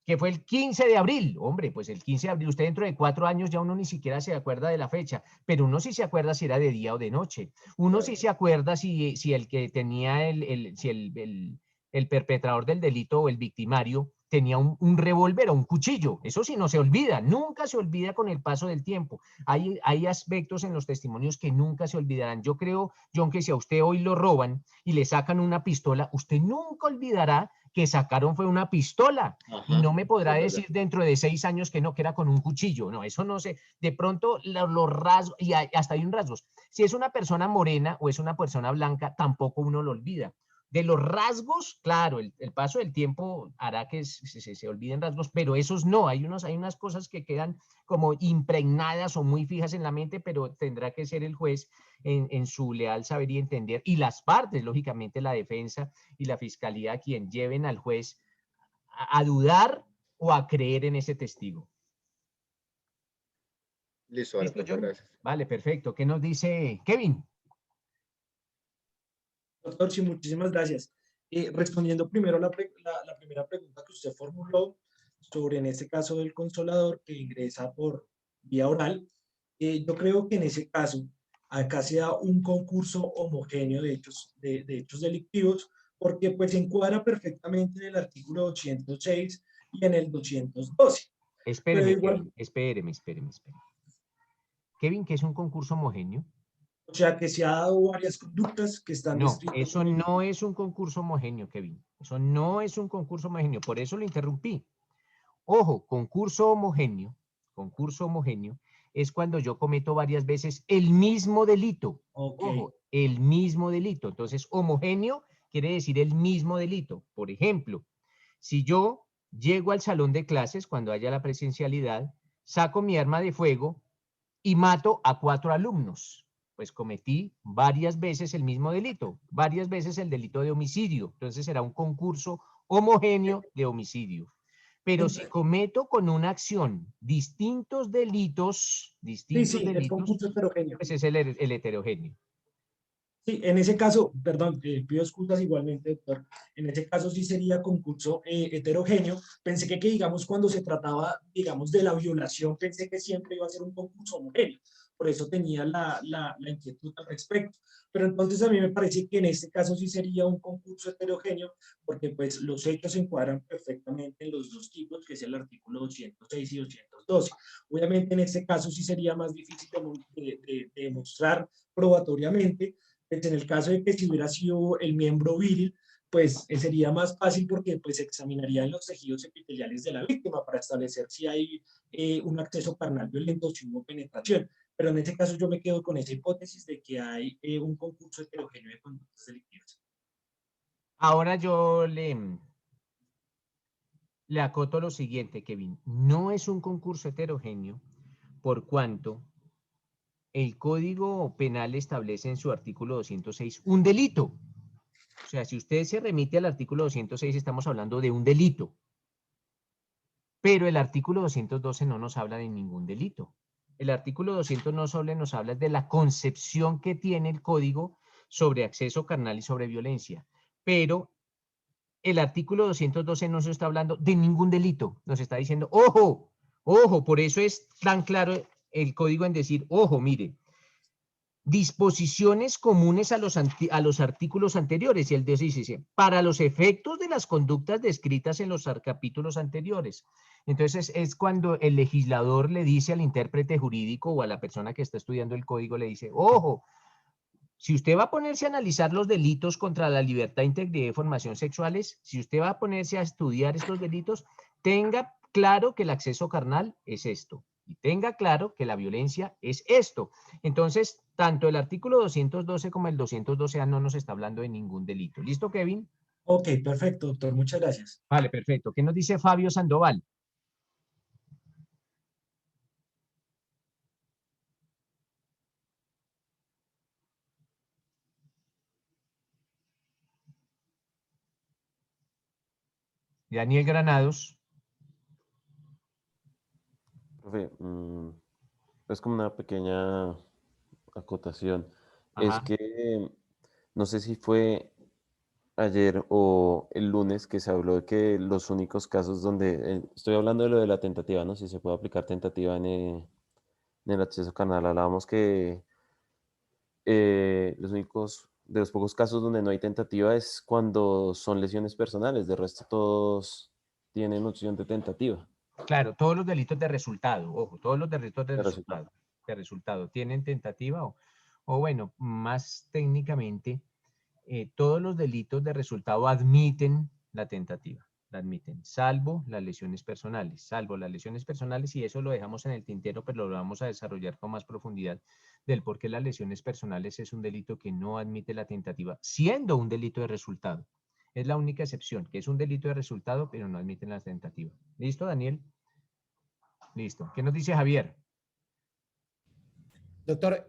que fue el 15 de abril. Hombre, pues el 15 de abril, usted dentro de 4 años ya uno ni siquiera se acuerda de la fecha, pero uno sí se acuerda si era de día o de noche. Uno sí se acuerda si el que tenía el perpetrador del delito o el victimario tenía un revólver o un cuchillo. Eso sí no se olvida, nunca se olvida con el paso del tiempo. Hay aspectos en los testimonios que nunca se olvidarán. Yo creo, John, que si a usted hoy lo roban y le sacan una pistola, usted nunca olvidará que sacaron fue una pistola. Y no me podrá decir dentro de 6 años que no, que era con un cuchillo. No, eso no sé. De pronto los rasgos, y hasta hay un rasgos. Si es una persona morena o es una persona blanca, tampoco uno lo olvida. De los rasgos, claro, el paso del tiempo hará que se olviden rasgos, pero esos no. Hay unas cosas que quedan como impregnadas o muy fijas en la mente, pero tendrá que ser el juez en su leal saber y entender, y las partes, lógicamente la defensa y la fiscalía, quien lleven al juez a dudar o a creer en ese testigo. Listo, vale, ¿Listo, John? gracias. Vale, perfecto. ¿Qué nos dice Kevin? Doctor, sí, muchísimas gracias. Respondiendo primero a la primera pregunta que usted formuló sobre, en este caso, del consolador que ingresa por vía oral, yo creo que en ese caso, acá se da un concurso homogéneo de hechos delictivos, porque pues se encuadra perfectamente en el artículo 206 y en el 212. Espéreme. Kevin, ¿qué es un concurso homogéneo? O sea, que se ha dado varias conductas que están No, descritas. eso no es un concurso homogéneo, Kevin. Eso no es un concurso homogéneo, por eso lo interrumpí. Ojo, concurso homogéneo concurso homogéneo es cuando yo cometo varias veces el mismo delito. Ojo, el mismo delito. Entonces, homogéneo quiere decir el mismo delito. Por ejemplo, si yo llego al salón de clases cuando haya la presencialidad, saco mi arma de fuego y mato a 4 alumnos, pues cometí varias veces el mismo delito, varias veces el delito de homicidio. Entonces será un concurso homogéneo de homicidio. Pero si cometo con una acción distintos delitos, el concurso heterogéneo. pues es el heterogéneo. Sí, en ese caso, perdón, pido excusas igualmente, doctor. En ese caso sí sería concurso heterogéneo. Pensé que, digamos, cuando se trataba, digamos, de la violación, pensé que siempre iba a ser un concurso homogéneo. Por eso tenía la inquietud al respecto. Pero entonces a mí me parece que en este caso sí sería un concurso heterogéneo, porque pues los hechos se encuadran perfectamente en los dos tipos, que es el artículo 206 y 212. Obviamente en este caso sí sería más difícil de demostrar probatoriamente. Pues en el caso de que si hubiera sido el miembro viril, pues sería más fácil porque pues se examinarían los tejidos epiteliales de la víctima para establecer si hay un acceso carnal violento o si hubo penetración. Pero en este caso yo me quedo con esa hipótesis de que hay un concurso heterogéneo de conductas delictivas. Ahora yo le acoto lo siguiente, Kevin. No es un concurso heterogéneo por cuanto el Código Penal establece en su artículo 206 un delito. O sea, si usted se remite al artículo 206, estamos hablando de un delito. Pero el artículo 212 no nos habla de ningún delito. El artículo 212 nos habla de la concepción que tiene el Código sobre acceso carnal y sobre violencia. Pero el artículo 212 no se está hablando de ningún delito. Nos está diciendo, ojo, ojo, por eso es tan claro el código en decir, ojo, mire, disposiciones comunes a los artículos anteriores, y el dice, para los efectos de las conductas descritas en los capítulos anteriores. Entonces es cuando el legislador le dice al intérprete jurídico o a la persona que está estudiando el código, le dice, ojo, si usted va a ponerse a analizar los delitos contra la libertad, integridad y formación sexuales, si usted va a ponerse a estudiar estos delitos, tenga claro que el acceso carnal es esto. Y tenga claro que la violencia es esto. Entonces, tanto el artículo 212 como el 212A no nos está hablando de ningún delito. ¿Listo, Kevin? Ok, perfecto, doctor. Muchas gracias. Vale, perfecto. ¿Qué nos dice Fabio Sandoval? Daniel Granados. Profe, es como una pequeña acotación. Ajá. Es que no sé si fue ayer o el lunes que se habló de que los únicos casos donde, estoy hablando de lo de la tentativa, ¿no? Si se puede aplicar tentativa en el acceso carnal. Hablábamos que de los pocos casos donde no hay tentativa es cuando son lesiones personales. De resto todos tienen opción de tentativa. Claro, todos los delitos de resultado, ojo, todos los delitos de resultado tienen tentativa o bueno, más técnicamente, todos los delitos de resultado admiten la tentativa, la admiten, salvo las lesiones personales, y eso lo dejamos en el tintero, pero lo vamos a desarrollar con más profundidad del por qué las lesiones personales es un delito que no admite la tentativa, siendo un delito de resultado. Es la única excepción, que es un delito de resultado, pero no admiten la tentativa. ¿Listo, Daniel? Listo. ¿Qué nos dice Javier? Doctor,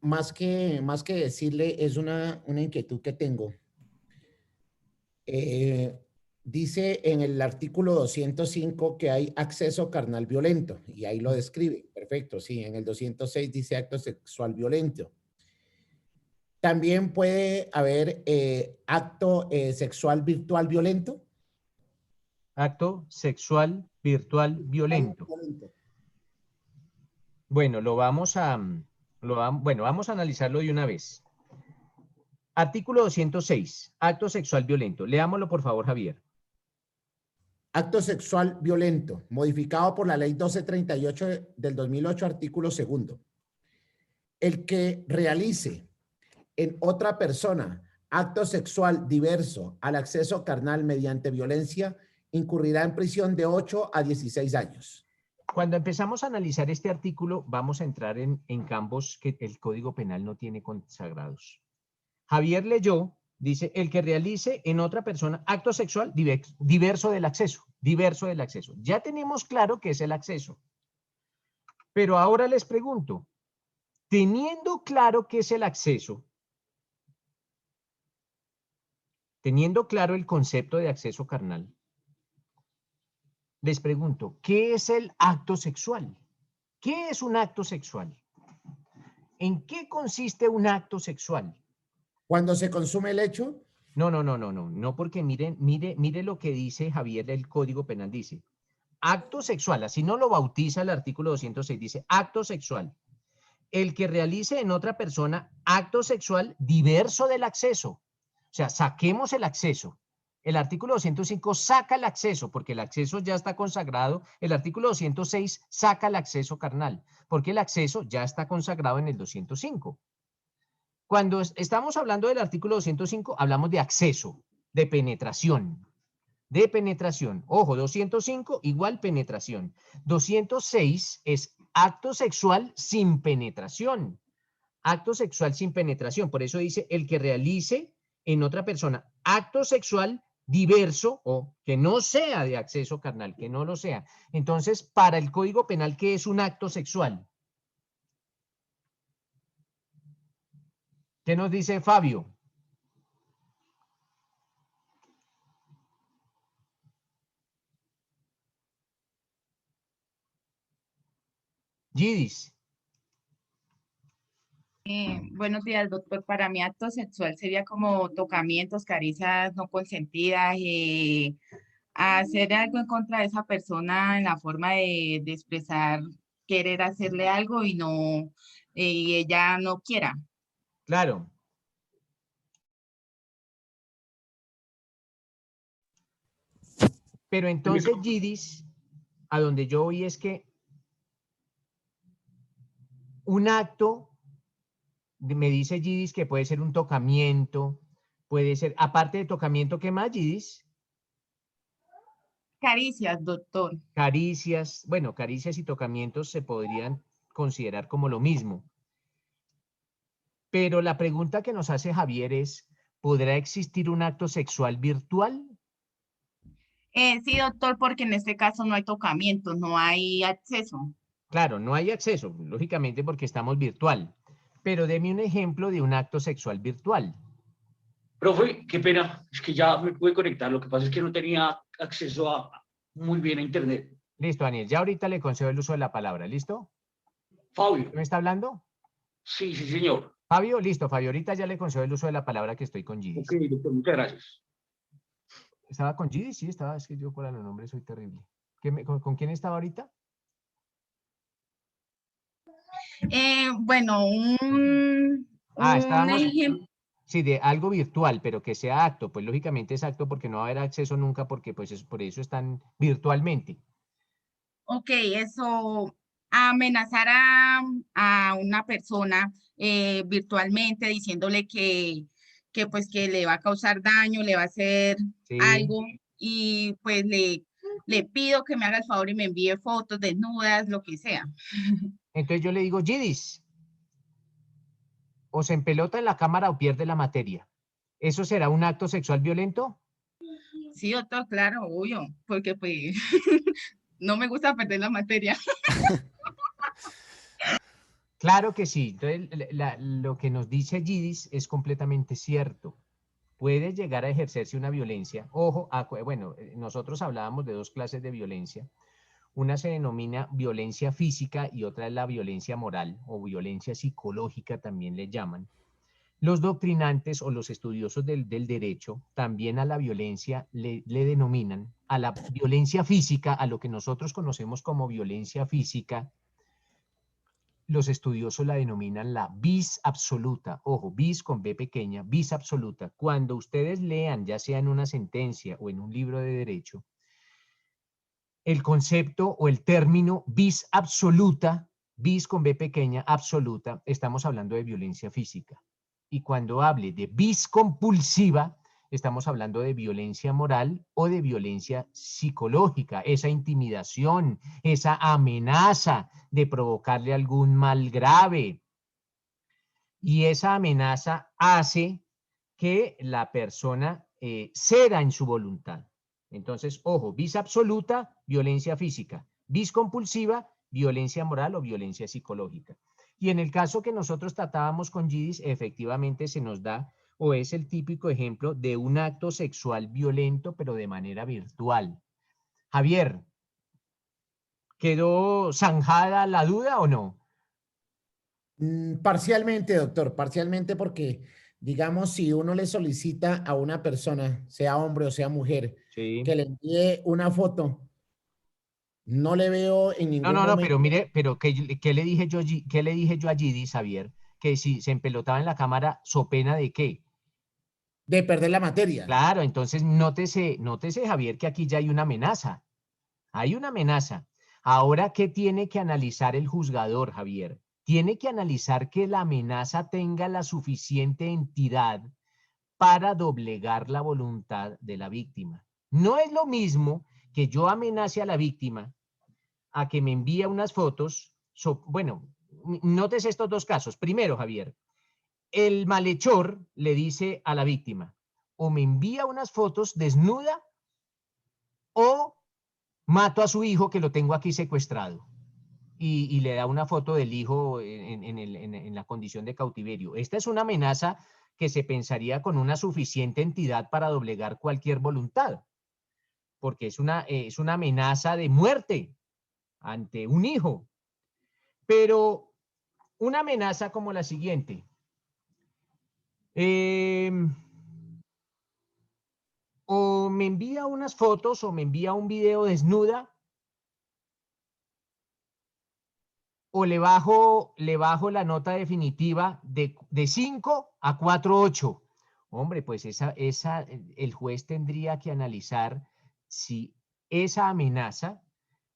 más que decirle, es una inquietud que tengo. Dice en el artículo 205 que hay acceso carnal violento, y ahí lo describe. Perfecto, sí. En el 206 dice acto sexual violento. ¿También puede haber acto sexual virtual violento? Acto sexual virtual violento. Bueno, vamos a analizarlo de una vez. Artículo 206, acto sexual violento. Leámoslo, por favor, Javier. Acto sexual violento, modificado por la ley 1238 del 2008, artículo 2. El que realice en otra persona acto sexual diverso al acceso carnal mediante violencia incurrirá en prisión de 8 a 16 años. Cuando empezamos a analizar este artículo, vamos a entrar en campos que el Código Penal no tiene consagrados. Javier leyó, dice, el que realice en otra persona acto sexual diverso del acceso. Diverso del acceso. Ya tenemos claro qué es el acceso. Pero ahora les pregunto, teniendo claro qué es el acceso, teniendo claro el concepto de acceso carnal, les pregunto, ¿qué es el acto sexual? ¿Qué es un acto sexual? ¿En qué consiste un acto sexual? ¿Cuando se consume el hecho? No, porque mire lo que dice Javier del Código Penal, dice, acto sexual, así no lo bautiza el artículo 206, dice, acto sexual. El que realice en otra persona acto sexual diverso del acceso. O sea, saquemos el acceso. El artículo 205 saca el acceso, porque el acceso ya está consagrado. El artículo 206 saca el acceso carnal, porque el acceso ya está consagrado en el 205. Cuando estamos hablando del artículo 205, hablamos de acceso, de penetración. De penetración. Ojo, 205 igual penetración. 206 es acto sexual sin penetración. Acto sexual sin penetración. Por eso dice el que realice en otra persona acto sexual diverso o que no sea de acceso carnal, que no lo sea. Entonces, para el Código Penal, ¿qué es un acto sexual? ¿Qué nos dice Fabio? Gidis. Buenos días, doctor. Para mí, acto sexual sería como tocamientos, caricias no consentidas, hacer algo en contra de esa persona en la forma de expresar querer hacerle algo y no, y ella no quiera. Claro. Pero entonces, Gidis, a donde yo voy es que un acto, me dice Gidis que puede ser un tocamiento, puede ser, aparte de tocamiento, ¿qué más, Gidis? Caricias, doctor. Caricias, bueno, caricias y tocamientos se podrían considerar como lo mismo. Pero la pregunta que nos hace Javier es, ¿podrá existir un acto sexual virtual? Sí, doctor, porque en este caso no hay tocamientos, no hay acceso. Claro, no hay acceso, lógicamente porque estamos virtual. Pero deme un ejemplo de un acto sexual virtual. Profe, qué pena, es que ya me pude conectar, lo que pasa es que no tenía acceso muy bien a internet. Listo, Daniel, ya ahorita le concedo el uso de la palabra, ¿listo? Fabio. ¿Me está hablando? Sí, señor. Fabio, listo, Fabio, ahorita ya le concedo el uso de la palabra que estoy con Gidis. Ok, doctor, muchas gracias. ¿Estaba con Gidis? Sí, estaba, es que yo para los nombres soy terrible. ¿Con quién estaba ahorita? Bueno, un estábamos, ejemplo. sí, de algo virtual, pero que sea acto, pues lógicamente es acto porque no va a haber acceso nunca porque pues por eso están virtualmente. Ok, eso, amenazar a una persona virtualmente diciéndole que pues que le va a causar daño, le va a hacer algo y pues le pido que me haga el favor y me envíe fotos desnudas, lo que sea. Entonces yo le digo, Gidis, o se empelota en la cámara o pierde la materia. ¿Eso será un acto sexual violento? Sí, doctor, claro, obvio, porque pues no me gusta perder la materia. Claro que sí. Entonces, lo que nos dice Gidis es completamente cierto. Puede llegar a ejercerse una violencia. Ojo, bueno, nosotros hablábamos de dos clases de violencia. Una se denomina violencia física y otra es la violencia moral o violencia psicológica también le llaman. Los doctrinantes o los estudiosos del derecho también a la violencia le denominan, a la violencia física, a lo que nosotros conocemos como violencia física, los estudiosos la denominan la vis absoluta. Ojo, vis con B pequeña, vis absoluta. Cuando ustedes lean, ya sea en una sentencia o en un libro de derecho, el concepto o el término vis absoluta, vis con B pequeña, absoluta, estamos hablando de violencia física. Y cuando hable de vis compulsiva, estamos hablando de violencia moral o de violencia psicológica, esa intimidación, esa amenaza de provocarle algún mal grave. Y esa amenaza hace que la persona ceda en su voluntad. Entonces, ojo, vis absoluta, violencia física. Vis compulsiva, violencia moral o violencia psicológica. Y en el caso que nosotros tratábamos con Gidis, efectivamente se nos da o es el típico ejemplo de un acto sexual violento, pero de manera virtual. Javier, ¿quedó zanjada la duda o no? Parcialmente, doctor, parcialmente porque, digamos, si uno le solicita a una persona, sea hombre o sea mujer, Sí. que le envíe una foto, no le veo en ningún No, momento. pero mire, pero ¿qué le dije yo a Gidis, Javier? Que si se empelotaba en la cámara, ¿so pena de qué? De perder la materia. Claro, entonces nótese, Javier, que aquí ya hay una amenaza. Hay una amenaza. Ahora, ¿qué tiene que analizar el juzgador, Javier? Tiene que analizar que la amenaza tenga la suficiente entidad para doblegar la voluntad de la víctima. No es lo mismo que yo amenace a la víctima a que me envíe unas fotos. Bueno, nótese estos dos casos. Primero, Javier, el malhechor le dice a la víctima, o me envía unas fotos desnuda o mato a su hijo que lo tengo aquí secuestrado. Y le da una foto del hijo en la condición de cautiverio. Esta es una amenaza que se pensaría con una suficiente entidad para doblegar cualquier voluntad, porque es una amenaza de muerte ante un hijo. Pero una amenaza como la siguiente. O me envía unas fotos o me envía un video desnuda, o le bajo la nota definitiva de 5 a 4.8. Hombre, pues el juez tendría que analizar si esa amenaza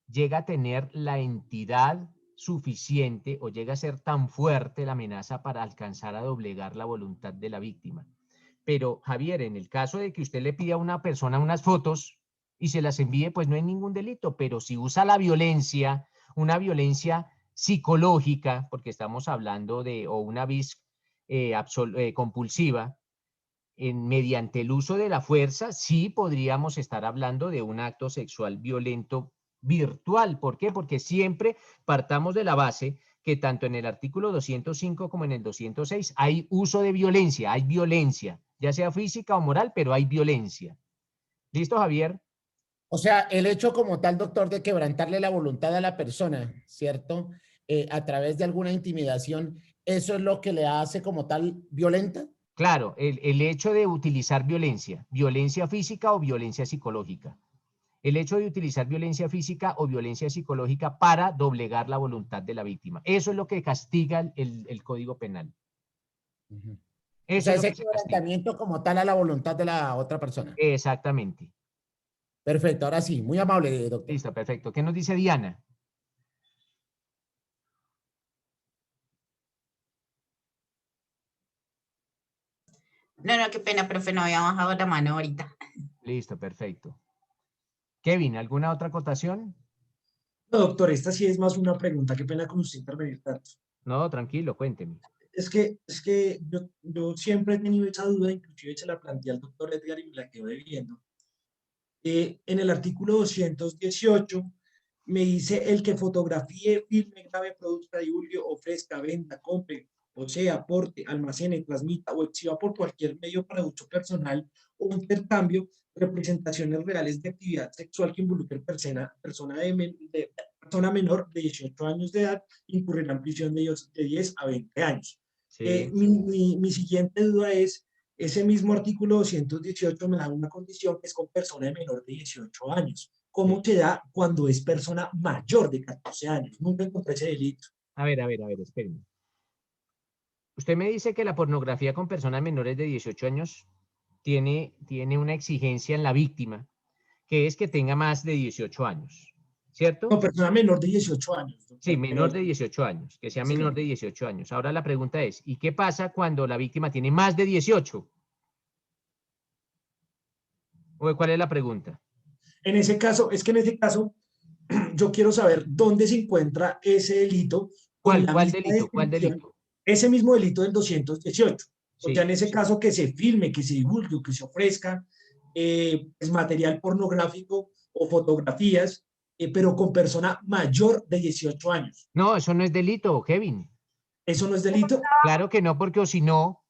llega a tener la entidad suficiente o llega a ser tan fuerte la amenaza para alcanzar a doblegar la voluntad de la víctima. Pero, Javier, en el caso de que usted le pida a una persona unas fotos y se las envíe, pues no hay ningún delito. Pero si usa la violencia, una violencia psicológica, porque estamos hablando de o una vis compulsiva, mediante el uso de la fuerza, sí podríamos estar hablando de un acto sexual violento virtual. ¿Por qué? Porque siempre partamos de la base que tanto en el artículo 205 como en el 206 hay uso de violencia, hay violencia, ya sea física o moral, pero hay violencia. ¿Listo, Javier? O sea, el hecho como tal, doctor, de quebrantarle la voluntad a la persona, ¿cierto? A través de alguna intimidación, ¿eso es lo que le hace como tal violenta? Claro, el hecho de utilizar violencia física o violencia psicológica. El hecho de utilizar violencia física o violencia psicológica para doblegar la voluntad de la víctima. Eso es lo que castiga el Código Penal. O sea, ese quebrantamiento como tal a la voluntad de la otra persona. Exactamente. Perfecto, ahora sí, muy amable, doctor. Listo, perfecto. ¿Qué nos dice Diana? No, qué pena, profe, no había bajado la mano ahorita. Listo, perfecto. Kevin, ¿alguna otra acotación? No, doctor, esta sí es más una pregunta. Qué pena con usted intervenir tanto. No, tranquilo, cuénteme. Es que yo siempre he tenido esa duda, inclusive se la planteé al doctor Edgar y me la quedo debiendo. En el artículo 218 me dice el que fotografíe, filme, grabe, produzca, divulgue, ofrezca, venda, compre, posee, aporte, almacene, transmita o exhiba por cualquier medio para uso personal o intercambio representaciones reales de actividad sexual que involucre persona menor de 18 años de edad, incurrirá en prisión de 10 a 20 años. Sí. Mi siguiente duda es, ese mismo artículo 218 me da una condición que es con persona de menor de 18 años. ¿Cómo se da cuando es persona mayor de 14 años? Nunca encontré ese delito. A ver, espérenme. Usted me dice que la pornografía con personas menores de 18 años tiene una exigencia en la víctima, que es que tenga más de 18 años, ¿cierto? No, persona menor de 18 años. Sí, menor de 18 años, que sea Sí. menor de 18 años. Ahora la pregunta es, ¿y qué pasa cuando la víctima tiene más de 18? ¿O cuál es la pregunta? En ese caso, yo quiero saber dónde se encuentra ese delito. ¿Cuál delito? ¿Cuál delito? Ese mismo delito del 218. O Sí, sea, en ese sí. caso que se filme, que se divulgue, que se ofrezca es material pornográfico o fotografías, pero con persona mayor de 18 años. No, eso no es delito, Kevin. ¿Eso no es delito? Claro que no, porque o si no,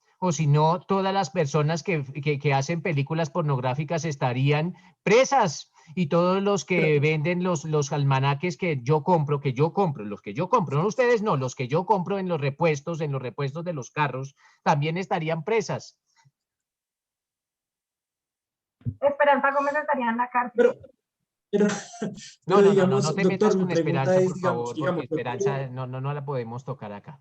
todas las personas que hacen películas pornográficas estarían presas. Y todos los que venden los almanaques que yo compro, los que yo compro, no ustedes no, los que yo compro en los repuestos de los carros, también estarían presas. Esperanza Gómez estaría en la cárcel. No te metas con Esperanza, por digamos, favor, porque Esperanza no la podemos tocar acá.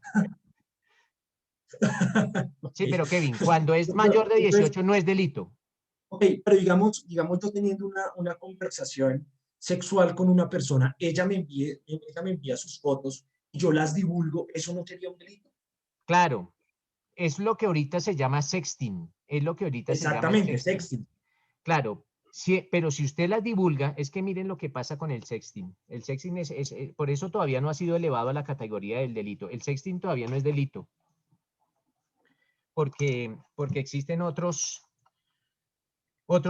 Sí, pero Kevin, cuando es mayor de 18 no es delito. Ok, pero digamos yo teniendo una conversación sexual con una persona, ella me envía sus fotos y yo las divulgo, ¿eso no sería un delito? Claro, es lo que ahorita se llama sexting. Es lo que ahorita se llama Exactamente, sexting. Claro, sí, pero si usted las divulga, es que miren lo que pasa con el sexting. El sexting por eso todavía no ha sido elevado a la categoría del delito. El sexting todavía no es delito. Porque existen otros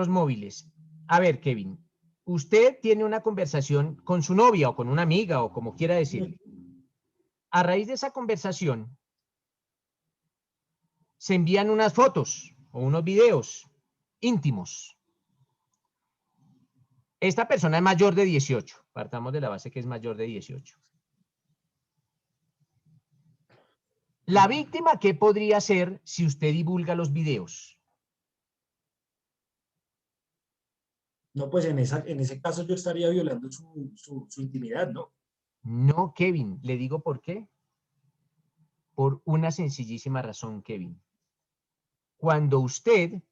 móviles. A ver, Kevin, usted tiene una conversación con su novia o con una amiga o como quiera decirle. A raíz de esa conversación, se envían unas fotos o unos videos íntimos. Esta persona es mayor de 18. Partamos de la base que es mayor de 18. La víctima, ¿qué podría ser si usted divulga los videos? No, pues en ese caso yo estaría violando su intimidad, ¿no? No, Kevin, le digo por qué. Por una sencillísima razón, Kevin. Cuando usted,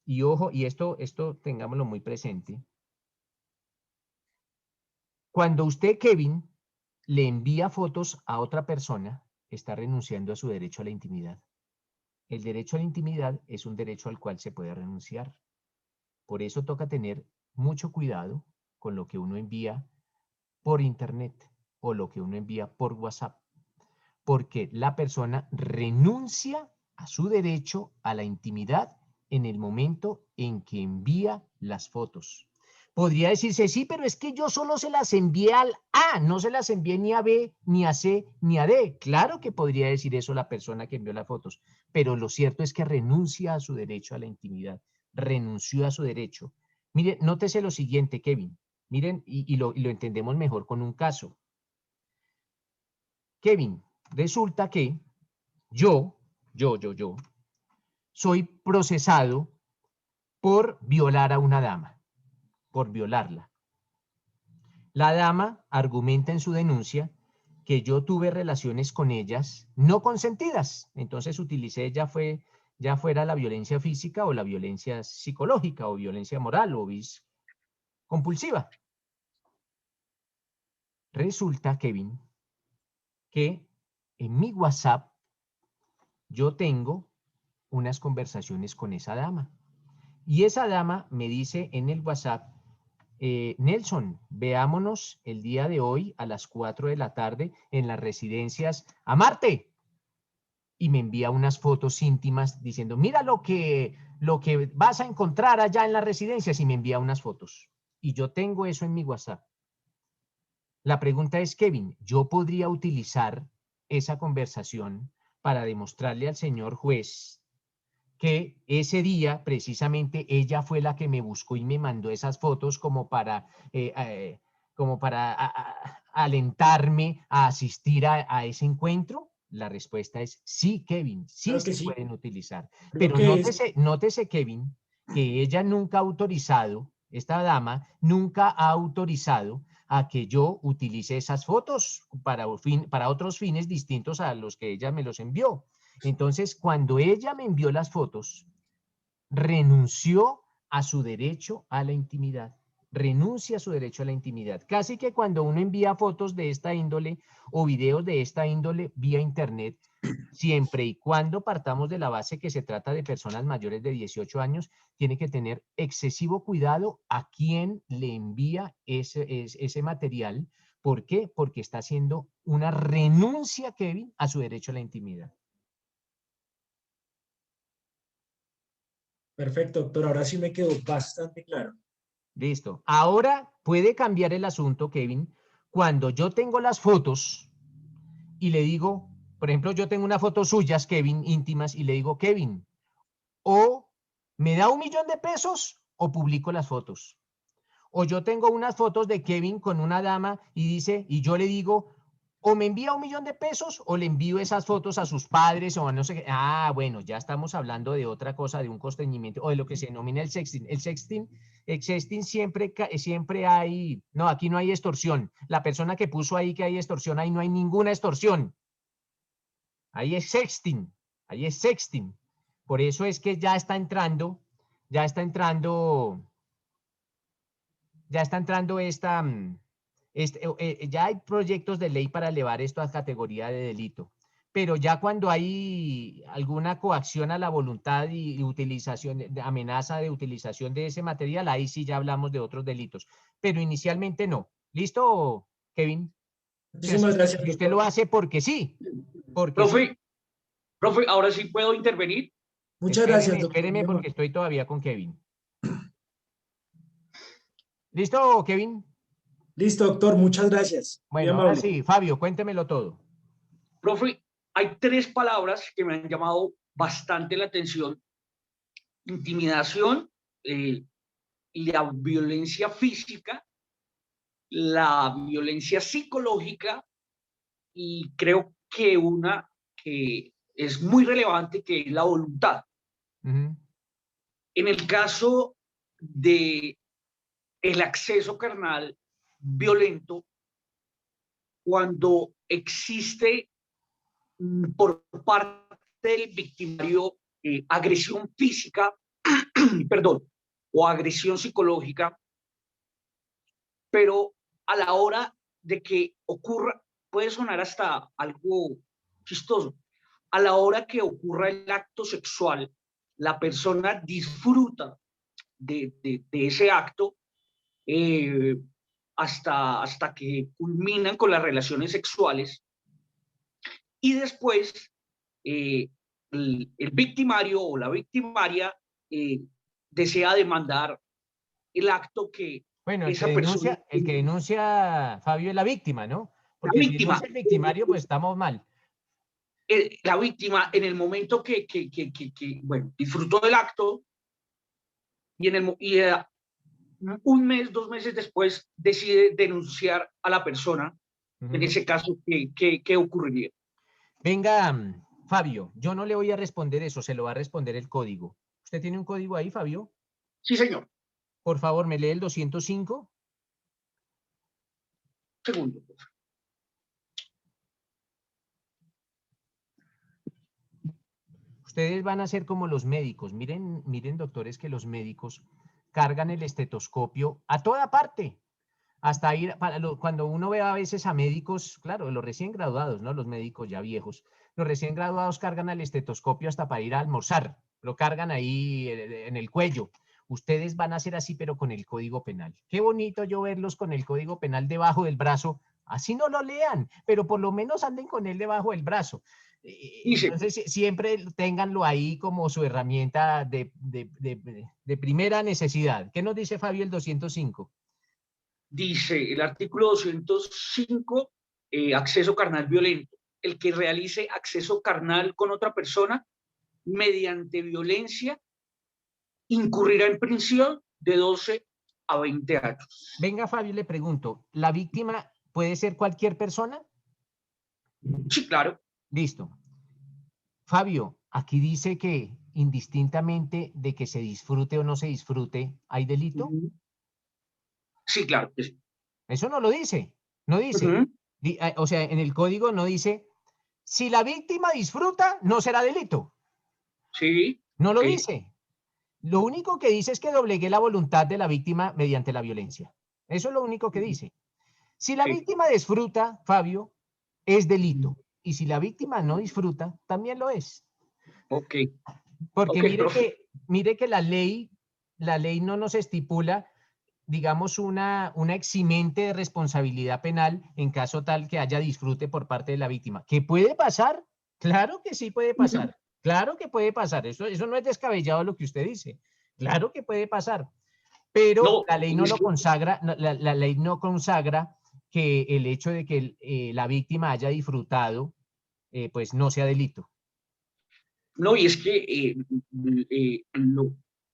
y ojo, y esto tengámoslo muy presente, cuando usted, Kevin, le envía fotos a otra persona, está renunciando a su derecho a la intimidad. El derecho a la intimidad es un derecho al cual se puede renunciar. Por eso toca tener mucho cuidado con lo que uno envía por internet o lo que uno envía por WhatsApp, porque la persona renuncia a su derecho a la intimidad en el momento en que envía las fotos. Podría decirse, sí, pero es que yo solo se las envié al A, no se las envié ni a B, ni a C, ni a D. Claro que podría decir eso la persona que envió las fotos, pero lo cierto es que renuncia a su derecho a la intimidad, renunció a su derecho. Miren, nótese lo siguiente, Kevin, miren, y lo entendemos mejor con un caso. Kevin, resulta que yo soy procesado por violar a una dama, por violarla. La dama argumenta en su denuncia que yo tuve relaciones con ellas no consentidas. Entonces utilicé ya fuera la violencia física o la violencia psicológica o violencia moral o compulsiva. Resulta, Kevin, que en mi WhatsApp yo tengo unas conversaciones con esa dama. Y esa dama me dice en el WhatsApp, Nelson, veámonos el día de hoy a las 4 de la tarde en las residencias Amarte. Y me envía unas fotos íntimas diciendo, mira lo que vas a encontrar allá en las residencias, y me envía unas fotos. Y yo tengo eso en mi WhatsApp. La pregunta es, Kevin, ¿yo podría utilizar esa conversación para demostrarle al señor juez que ese día precisamente ella fue la que me buscó y me mandó esas fotos como para alentarme a asistir a ese encuentro? La respuesta es sí, Kevin, sí Claro que se sí. pueden utilizar. Creo Pero que nótese, Kevin, que ella nunca ha autorizado, esta dama nunca ha autorizado a que yo utilice esas fotos para otros fines distintos a los que ella me los envió. Entonces, cuando ella me envió las fotos, renunció a su derecho a la intimidad. renuncia a su derecho a la intimidad. Casi que cuando uno envía fotos de esta índole o videos de esta índole vía internet, siempre y cuando partamos de la base que se trata de personas mayores de 18 años, tiene que tener excesivo cuidado a quién le envía ese material. ¿Por qué? Porque está haciendo una renuncia, Kevin, a su derecho a la intimidad. Perfecto, doctor. Ahora sí me quedó bastante claro. Listo. Ahora puede cambiar el asunto, Kevin, cuando yo tengo las fotos y le digo, por ejemplo, yo tengo unas fotos suyas, Kevin, íntimas, y le digo, Kevin, o me da 1 millón de pesos o publico las fotos. O yo tengo unas fotos de Kevin con una dama y dice, y yo le digo, o me envía 1 millón de pesos o le envío esas fotos a sus padres o a no sé qué. Ah, bueno, ya estamos hablando de otra cosa, de un constreñimiento o de lo que se denomina el sexting. El sexting siempre hay, no, aquí no hay extorsión. La persona que puso ahí que hay extorsión, ahí no hay ninguna extorsión. Ahí es sexting, ahí es sexting. Por eso es que ya está entrando ya hay proyectos de ley para elevar esto a categoría de delito. Pero ya cuando hay alguna coacción a la voluntad y utilización, de amenaza de utilización de ese material, ahí sí ya hablamos de otros delitos. Pero inicialmente no. ¿Listo, Kevin? Muchísimas gracias, Y usted lo hace porque sí. Profe, ahora sí puedo intervenir. Muchas gracias, doctor. Espéreme porque estoy todavía con Kevin. ¿Listo, Kevin? Listo, doctor. Muchas gracias. Bueno, ahora sí, Fabio, cuéntemelo todo. Profe, hay 3 palabras que me han llamado bastante la atención. Intimidación, la violencia física, la violencia psicológica y creo que una que es muy relevante, que es la voluntad. En el caso de el acceso carnal violento, cuando existe por parte del victimario agresión física, perdón, o agresión psicológica, pero a la hora de que ocurra, puede sonar hasta algo chistoso, a la hora que ocurra el acto sexual, la persona disfruta de ese acto hasta que culminan con las relaciones sexuales y después el victimario o la victimaria desea demandar el acto que bueno, esa persona... El que denuncia, Fabio, es la víctima, ¿no? Porque la víctima. Si no es el victimario, pues estamos mal. La víctima, en el momento que bueno, disfrutó del acto y, un mes, 2 meses después decide denunciar a la persona, en ese caso, ¿qué ocurriría? Venga, Fabio, yo no le voy a responder eso, se lo va a responder el código. ¿Usted tiene un código ahí, Fabio? Sí, señor. Por favor, ¿me lee el 205? Segundo. Ustedes van a ser como los médicos. Miren, doctores, que los médicos cargan el estetoscopio a toda parte. Hasta ir, cuando uno ve a veces a médicos, claro, los recién graduados, ¿no? Los médicos ya viejos. Los recién graduados cargan el estetoscopio hasta para ir a almorzar. Lo cargan ahí en el cuello. Ustedes van a ser así, pero con el Código Penal. Qué bonito yo verlos con el Código Penal debajo del brazo. Así no lo lean, pero por lo menos anden con él debajo del brazo. Entonces, siempre ténganlo ahí como su herramienta de primera necesidad. ¿Qué nos dice Fabio el 205? Dice el artículo 205, acceso carnal violento. El que realice acceso carnal con otra persona mediante violencia incurrirá en prisión de 12 a 20 años. Venga, Fabio, le pregunto, ¿la víctima puede ser cualquier persona? Sí, claro. Listo. Fabio, aquí dice que indistintamente de que se disfrute o no se disfrute, ¿hay delito? Sí, claro que sí. Eso no lo dice. No dice. O sea, en el código no dice, si la víctima disfruta, no será delito. Sí. No lo dice. Lo único que dice es que doblegué la voluntad de la víctima mediante la violencia. Eso es lo único que dice. Si la víctima disfruta, Fabio, es delito. Y si la víctima no disfruta, también lo es. Ok. Porque Ok, mire que la ley no nos estipula, digamos, una eximente de responsabilidad penal en caso tal que haya disfrute por parte de la víctima. ¿Qué puede pasar? Claro que sí puede pasar. Claro que puede pasar. Eso no es descabellado lo que usted dice. Claro que puede pasar. Pero la ley no lo consagra, la ley no consagra que el hecho de que la víctima haya disfrutado, pues no sea delito. No, y es que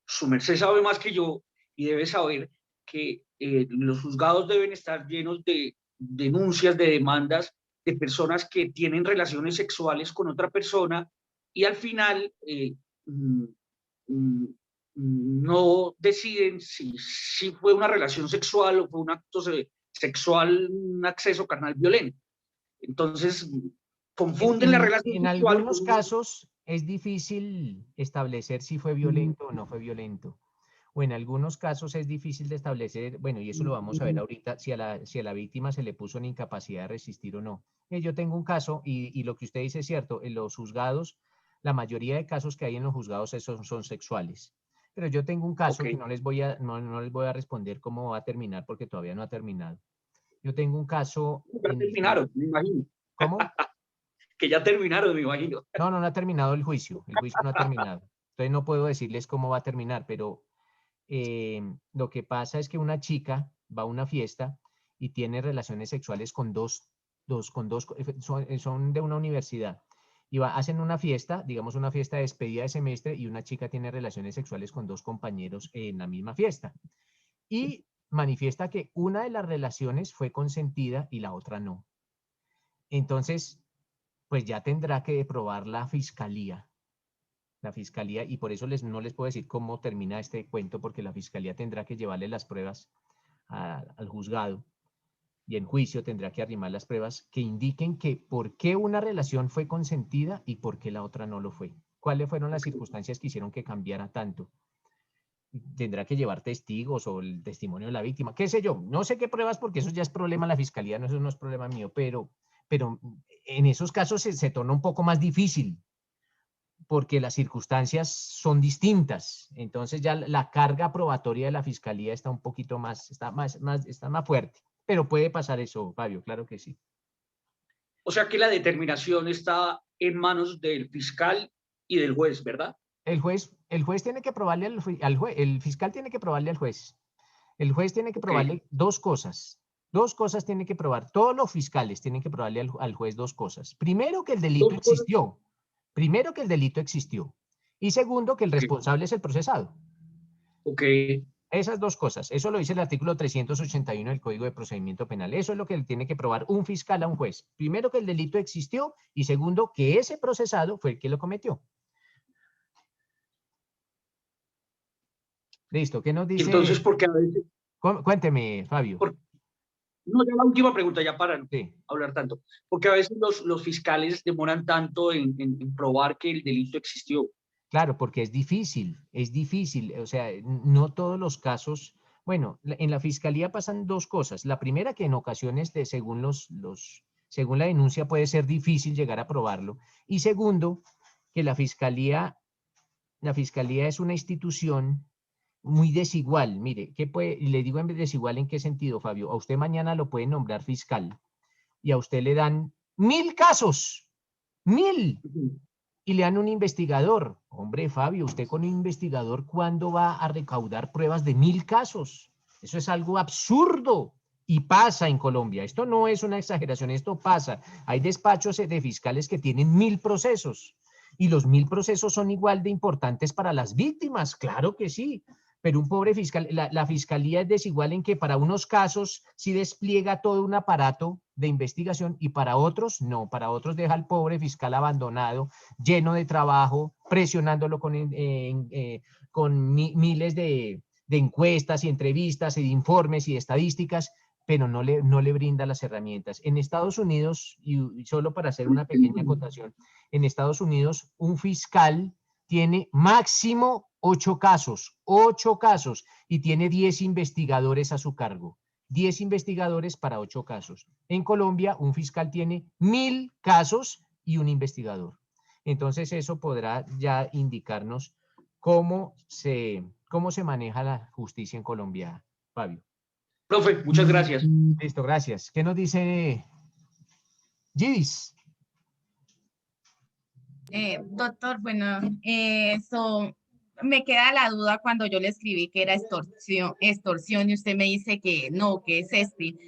su merced sabe más que yo y debe saber que los juzgados deben estar llenos de denuncias, de demandas de personas que tienen relaciones sexuales con otra persona y al final no deciden si fue una relación sexual o fue un acto sexual, un acceso carnal violento. Entonces, confunden la relación en sexual. algunos casos es difícil establecer si fue violento o no fue violento. O en algunos casos es difícil de establecer, bueno, y eso lo vamos a ver ahorita, si a la víctima se le puso en incapacidad de resistir o no. Yo tengo un caso, y lo que usted dice es cierto, en los juzgados, la mayoría de casos que hay en los juzgados son sexuales. Pero yo tengo un caso que no les voy a responder cómo va a terminar, porque todavía no ha terminado. Yo tengo un caso... Ya terminaron, me imagino. ¿Cómo? Que ya terminaron, me imagino. No ha terminado el juicio no ha terminado. Entonces no puedo decirles cómo va a terminar, pero lo que pasa es que una chica va a una fiesta y tiene relaciones sexuales con son de una universidad. Y hacen una fiesta, digamos una fiesta de despedida de semestre, y una chica tiene relaciones sexuales con 2 compañeros en la misma fiesta. Y manifiesta que una de las relaciones fue consentida y la otra no. Entonces, pues ya tendrá que probar la fiscalía, y por eso no les puedo decir cómo termina este cuento, porque la fiscalía tendrá que llevarle las pruebas al juzgado, y en juicio tendrá que arrimar las pruebas que indiquen que por qué una relación fue consentida y por qué la otra no lo fue. ¿Cuáles fueron las circunstancias que hicieron que cambiara tanto? Tendrá que llevar testigos o el testimonio de la víctima, qué sé yo, no sé qué pruebas, porque eso ya es problema de la fiscalía, eso no es problema mío, pero en esos casos se torna un poco más difícil, porque las circunstancias son distintas. Entonces ya la carga probatoria de la fiscalía está un poquito está más fuerte. Pero puede pasar eso, Fabio, claro que sí. O sea que la determinación está en manos del fiscal y del juez, ¿verdad? El juez tiene que probarle al juez, el fiscal tiene que probarle al juez. El juez tiene que probarle 2 cosas. 2 cosas tiene que probar. Todos los fiscales tienen que probarle al juez 2 cosas. Primero, que el delito existió. Y segundo, que el responsable es el procesado. Ok. Esas 2 cosas. Eso lo dice el artículo 381 del Código de Procedimiento Penal. Eso es lo que tiene que probar un fiscal a un juez. Primero, que el delito existió, y segundo, que ese procesado fue el que lo cometió. Listo. ¿Qué nos dice? Entonces, porque a veces... Cuénteme, Fabio. No, ya la última pregunta, ya para no hablar tanto. Porque a veces los fiscales demoran tanto en probar que el delito existió. Claro, porque es difícil, o sea, no todos los casos, bueno, en la fiscalía pasan 2 cosas. La primera, que en ocasiones, según según la denuncia, puede ser difícil llegar a probarlo. Y segundo, que la fiscalía es una institución muy desigual. Mire, le digo desigual en qué sentido, Fabio. A usted mañana lo pueden nombrar fiscal y a usted le dan 1000 casos, 1000. Y le dan un investigador. Hombre, Fabio, usted con un investigador, ¿cuándo va a recaudar pruebas de 1000 casos? Eso es algo absurdo. Y pasa en Colombia. Esto no es una exageración, esto pasa. Hay despachos de fiscales que tienen 1000 procesos. Y los 1000 procesos son igual de importantes para las víctimas. Claro que sí. Pero un pobre fiscal, la fiscalía es desigual en que para unos casos sí despliega todo un aparato de investigación y para otros no, para otros deja al pobre fiscal abandonado, lleno de trabajo, presionándolo con miles de encuestas y entrevistas y de informes y de estadísticas, pero no le brinda las herramientas. En Estados Unidos, y solo para hacer una pequeña acotación, en Estados Unidos un fiscal tiene máximo 8 casos, y tiene 10 investigadores a su cargo. 10 investigadores para 8 casos. En Colombia, un fiscal tiene 1000 casos y un investigador. Entonces, eso podrá ya indicarnos cómo se maneja la justicia en Colombia, Fabio. Profe, muchas gracias. Listo, gracias. ¿Qué nos dice Gidis? Doctor, bueno, eso me queda la duda cuando yo le escribí que era extorsión y usted me dice que no, que es sexting.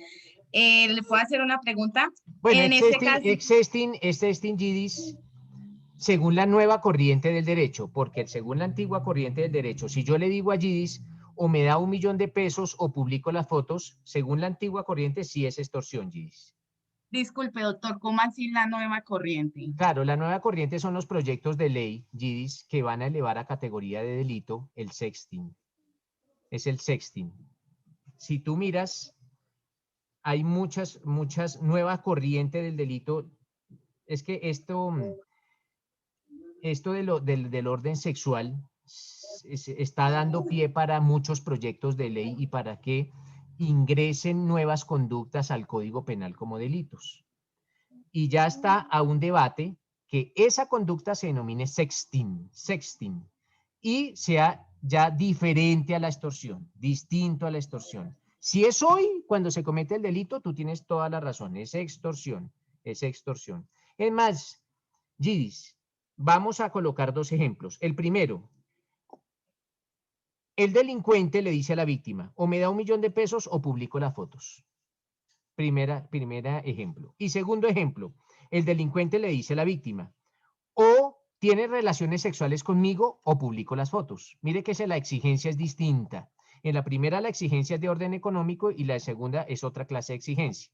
¿Le puedo hacer una pregunta? Bueno, En este caso, sexting, Gidis, según la nueva corriente del derecho, porque según la antigua corriente del derecho, si yo le digo a Gidis, o me da 1 millón de pesos o publico las fotos, según la antigua corriente, sí es extorsión, Gidis. disculpe, doctor, ¿cómo así la nueva corriente? Claro, la nueva corriente son los proyectos de ley, Gidis, que van a elevar a categoría de delito el sexting. Es el sexting. Si tú miras, hay muchas nuevas corrientes del delito. Es que esto del orden sexual está dando pie para muchos proyectos de ley y para que ingresen nuevas conductas al Código Penal como delitos. Y ya está a un debate que esa conducta se denomine sexting, y sea ya diferente a la extorsión, distinto a la extorsión. Si es hoy cuando se comete el delito, tú tienes toda la razón, es extorsión, es extorsión. Es más, Gidis, vamos a colocar 2 ejemplos. El primero, el delincuente le dice a la víctima, o me da 1 millón de pesos o publico las fotos. Primera ejemplo. Y segundo ejemplo, el delincuente le dice a la víctima, o tiene relaciones sexuales conmigo o publico las fotos. Mire que la exigencia es distinta. En la primera la exigencia es de orden económico y la segunda es otra clase de exigencia.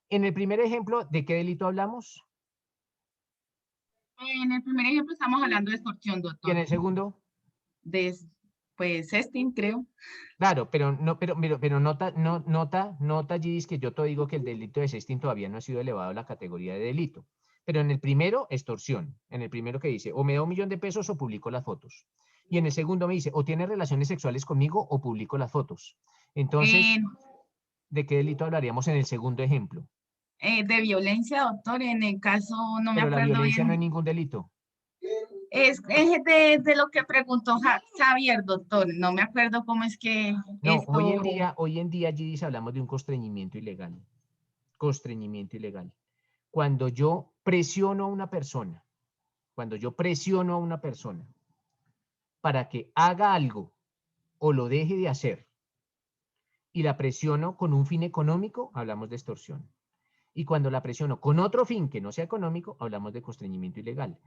En el primer ejemplo, ¿de qué delito hablamos? En el primer ejemplo estamos hablando de extorsión, doctor. ¿Y en el segundo? Pues sexting, creo. Claro, pero nota, Gidis, que yo te digo que el delito de sexting todavía no ha sido elevado a la categoría de delito. Pero en el primero, extorsión. En el primero que dice, o me da 1 millón de pesos o publico las fotos. Y en el segundo me dice, o tiene relaciones sexuales conmigo o publico las fotos. Entonces, ¿de qué delito hablaríamos en el segundo ejemplo? De violencia, doctor, en el caso no me Pero la acuerdo violencia bien. no es ningún delito. Es de lo que preguntó Javier, doctor. No me acuerdo cómo es que No, esto... hoy en día, Gidis, hablamos de un constreñimiento ilegal. Constreñimiento ilegal. Cuando yo presiono a una persona, para que haga algo o lo deje de hacer, y la presiono con un fin económico, hablamos de extorsión. Y cuando la presiono con otro fin que no sea económico, hablamos de constreñimiento ilegal.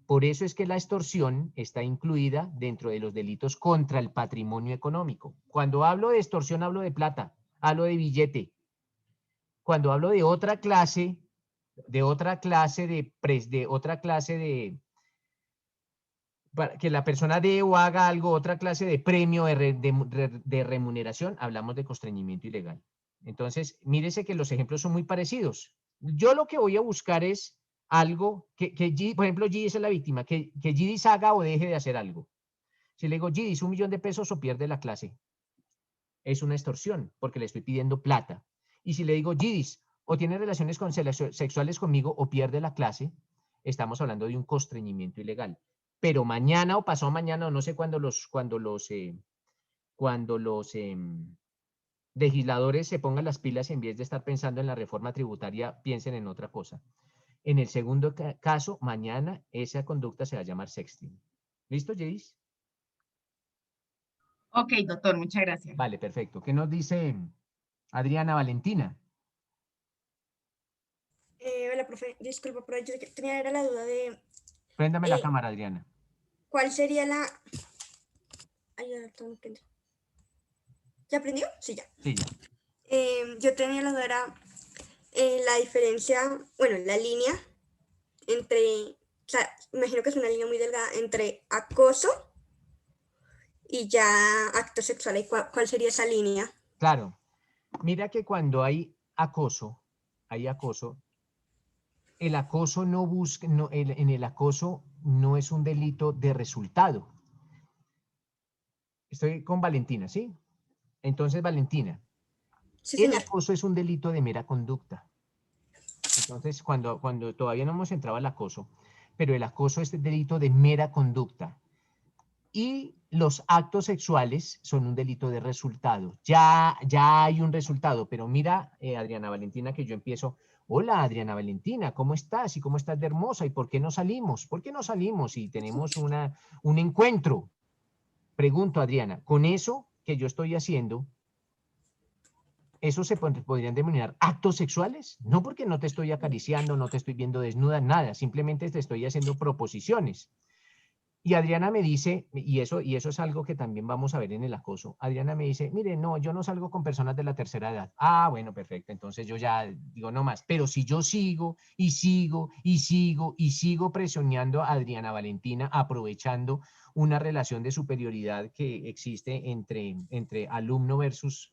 Por eso es que la extorsión está incluida dentro de los delitos contra el patrimonio económico. Cuando hablo de extorsión, hablo de plata, hablo de billete. Cuando hablo de otra clase para que la persona dé o haga algo, otra clase de premio, de remuneración, hablamos de constreñimiento ilegal. Entonces, mírese que los ejemplos son muy parecidos. Yo lo que voy a buscar es algo por ejemplo, Gidis es la víctima, que Gidis haga o deje de hacer algo. Si le digo, Gidis, 1 millón de pesos o pierde la clase, es una extorsión, porque le estoy pidiendo plata. Y si le digo, Gidis, o tiene relaciones sexuales conmigo o pierde la clase, estamos hablando de un constreñimiento ilegal. Pero mañana o pasado mañana, o no sé cuándo los legisladores se pongan las pilas, en vez de estar pensando en la reforma tributaria, piensen en otra cosa. En el segundo caso, mañana esa conducta se va a llamar sexting. ¿Listo, Gidis? Ok, doctor, muchas gracias. Vale, perfecto. ¿Qué nos dice Adriana Valentina? Hola, profe. Disculpa, pero yo tenía la duda de... Préndame la cámara, Adriana. ¿Cuál sería la... Ay, ¿ya aprendió? Sí, ya. Sí, ya. Yo tenía la duda, la diferencia, bueno, la línea entre... O sea, imagino que es una línea muy delgada entre acoso y ya acto sexual. ¿Cuál sería esa línea? Claro. Mira que cuando hay acoso, el acoso no busca, en el acoso no es un delito de resultado. Estoy con Valentina, ¿sí? Entonces, Valentina, Sí, el señor. acoso es un delito de mera conducta. Entonces, cuando todavía no hemos entrado al acoso, pero el acoso es delito de mera conducta. Y los actos sexuales son un delito de resultado. Ya hay un resultado, pero mira, Adriana Valentina, que yo empiezo. Hola, Adriana Valentina, ¿cómo estás? ¿Y cómo estás de hermosa? ¿Y por qué no salimos? ¿Por qué no salimos y tenemos un encuentro? Pregunto, Adriana, con eso que yo estoy haciendo, ¿eso se podrían denominar actos sexuales? No, porque no te estoy acariciando, no te estoy viendo desnuda, nada, simplemente te estoy haciendo proposiciones. Y Adriana me dice, y eso es algo que también vamos a ver en el acoso, Adriana me dice, mire, no, yo no salgo con personas de la tercera edad. Ah, bueno, perfecto, entonces yo ya digo no más. Pero si yo sigo y sigo y sigo y sigo presionando a Adriana Valentina, aprovechando una relación de superioridad que existe entre alumno versus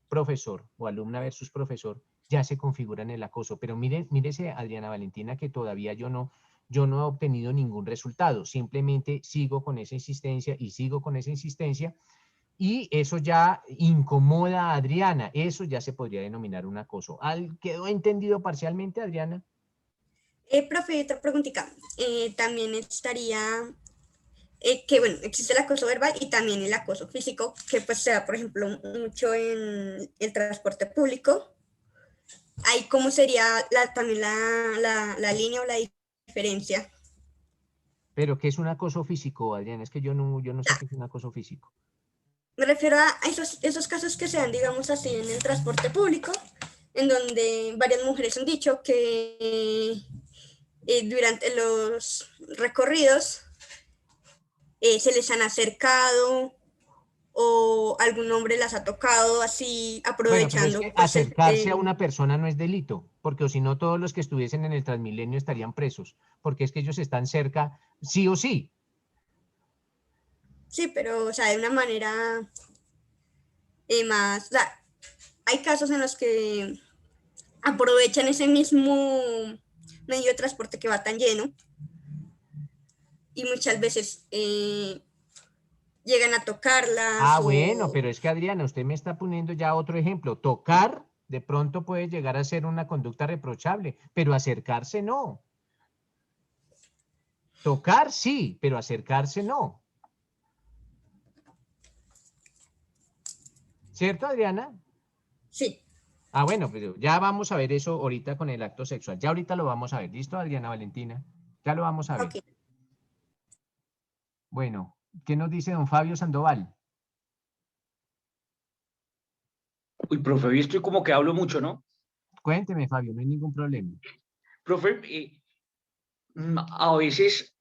profesor o alumna versus profesor, ya se configura en el acoso. Pero mírese, Adriana Valentina, que todavía yo no he obtenido ningún resultado, simplemente sigo con esa insistencia y sigo con esa insistencia y eso ya incomoda a Adriana, eso ya se podría denominar un acoso. ¿Quedó entendido parcialmente, Adriana? Profe, otra preguntita. También estaría que, bueno, existe el acoso verbal y también el acoso físico, que pues se da, por ejemplo, mucho en el transporte público. Ahí, ¿cómo sería también la línea o la diferencia? Pero ¿qué es un acoso físico, Adriana? Es que yo no sé qué es un acoso físico. Me refiero a esos casos que se dan, digamos así, en el transporte público, en donde varias mujeres han dicho que durante los recorridos se les han acercado o algún hombre las ha tocado así aprovechando. Bueno, pero es que pues, acercarse a una persona no es delito, porque si no todos los que estuviesen en el Transmilenio estarían presos, porque es que ellos están cerca sí o sí. Sí, pero o sea, de una manera más, o sea, hay casos en los que aprovechan ese mismo medio de transporte que va tan lleno y muchas veces llegan a tocarlas. Ah, bueno, pero es que Adriana, usted me está poniendo ya otro ejemplo. Tocar de pronto puede llegar a ser una conducta reprochable, pero acercarse no. Tocar sí, pero acercarse no. ¿Cierto, Adriana? Sí. Ah, bueno, pero ya vamos a ver eso ahorita con el acto sexual. Ya ahorita lo vamos a ver. ¿Listo, Adriana Valentina? Ya lo vamos a ver. Okay. Bueno, ¿qué nos dice don Fabio Sandoval? Uy, profe, hoy estoy como que hablo mucho, ¿no? Cuénteme, Fabio, no hay ningún problema. Profe, a veces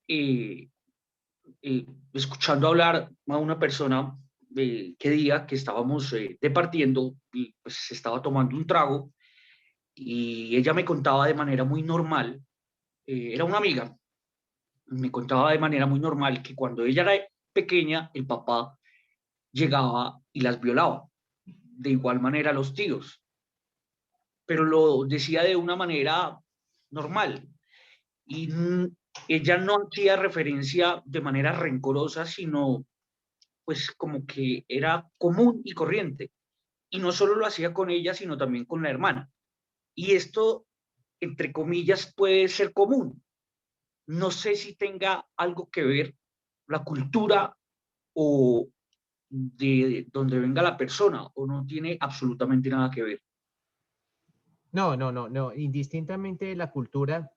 escuchando hablar a una persona que diga que estábamos departiendo y pues se estaba tomando un trago y ella me contaba de manera muy normal, era una amiga, me contaba de manera muy normal que cuando ella era pequeña el papá llegaba y las violaba, de igual manera los tíos, pero lo decía de una manera normal y ella no hacía referencia de manera rencorosa, sino pues como que era común y corriente. Y no solo lo hacía con ella, sino también con la hermana. Y esto, entre comillas, puede ser común. No sé si tenga algo que ver la cultura o de donde venga la persona, o no tiene absolutamente nada que ver. No. Indistintamente de la cultura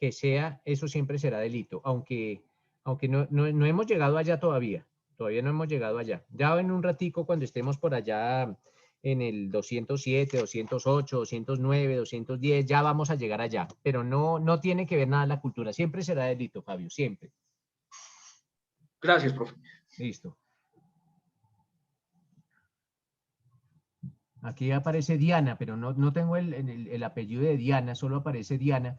que sea, eso siempre será delito, aunque no hemos llegado allá todavía. Todavía no hemos llegado allá. Ya en un ratico, cuando estemos por allá en el 207, 208, 209, 210, ya vamos a llegar allá. Pero no tiene que ver nada la cultura. Siempre será delito, Fabio, siempre. Gracias, profe. Listo. Aquí aparece Diana, pero no tengo el apellido de Diana, solo aparece Diana.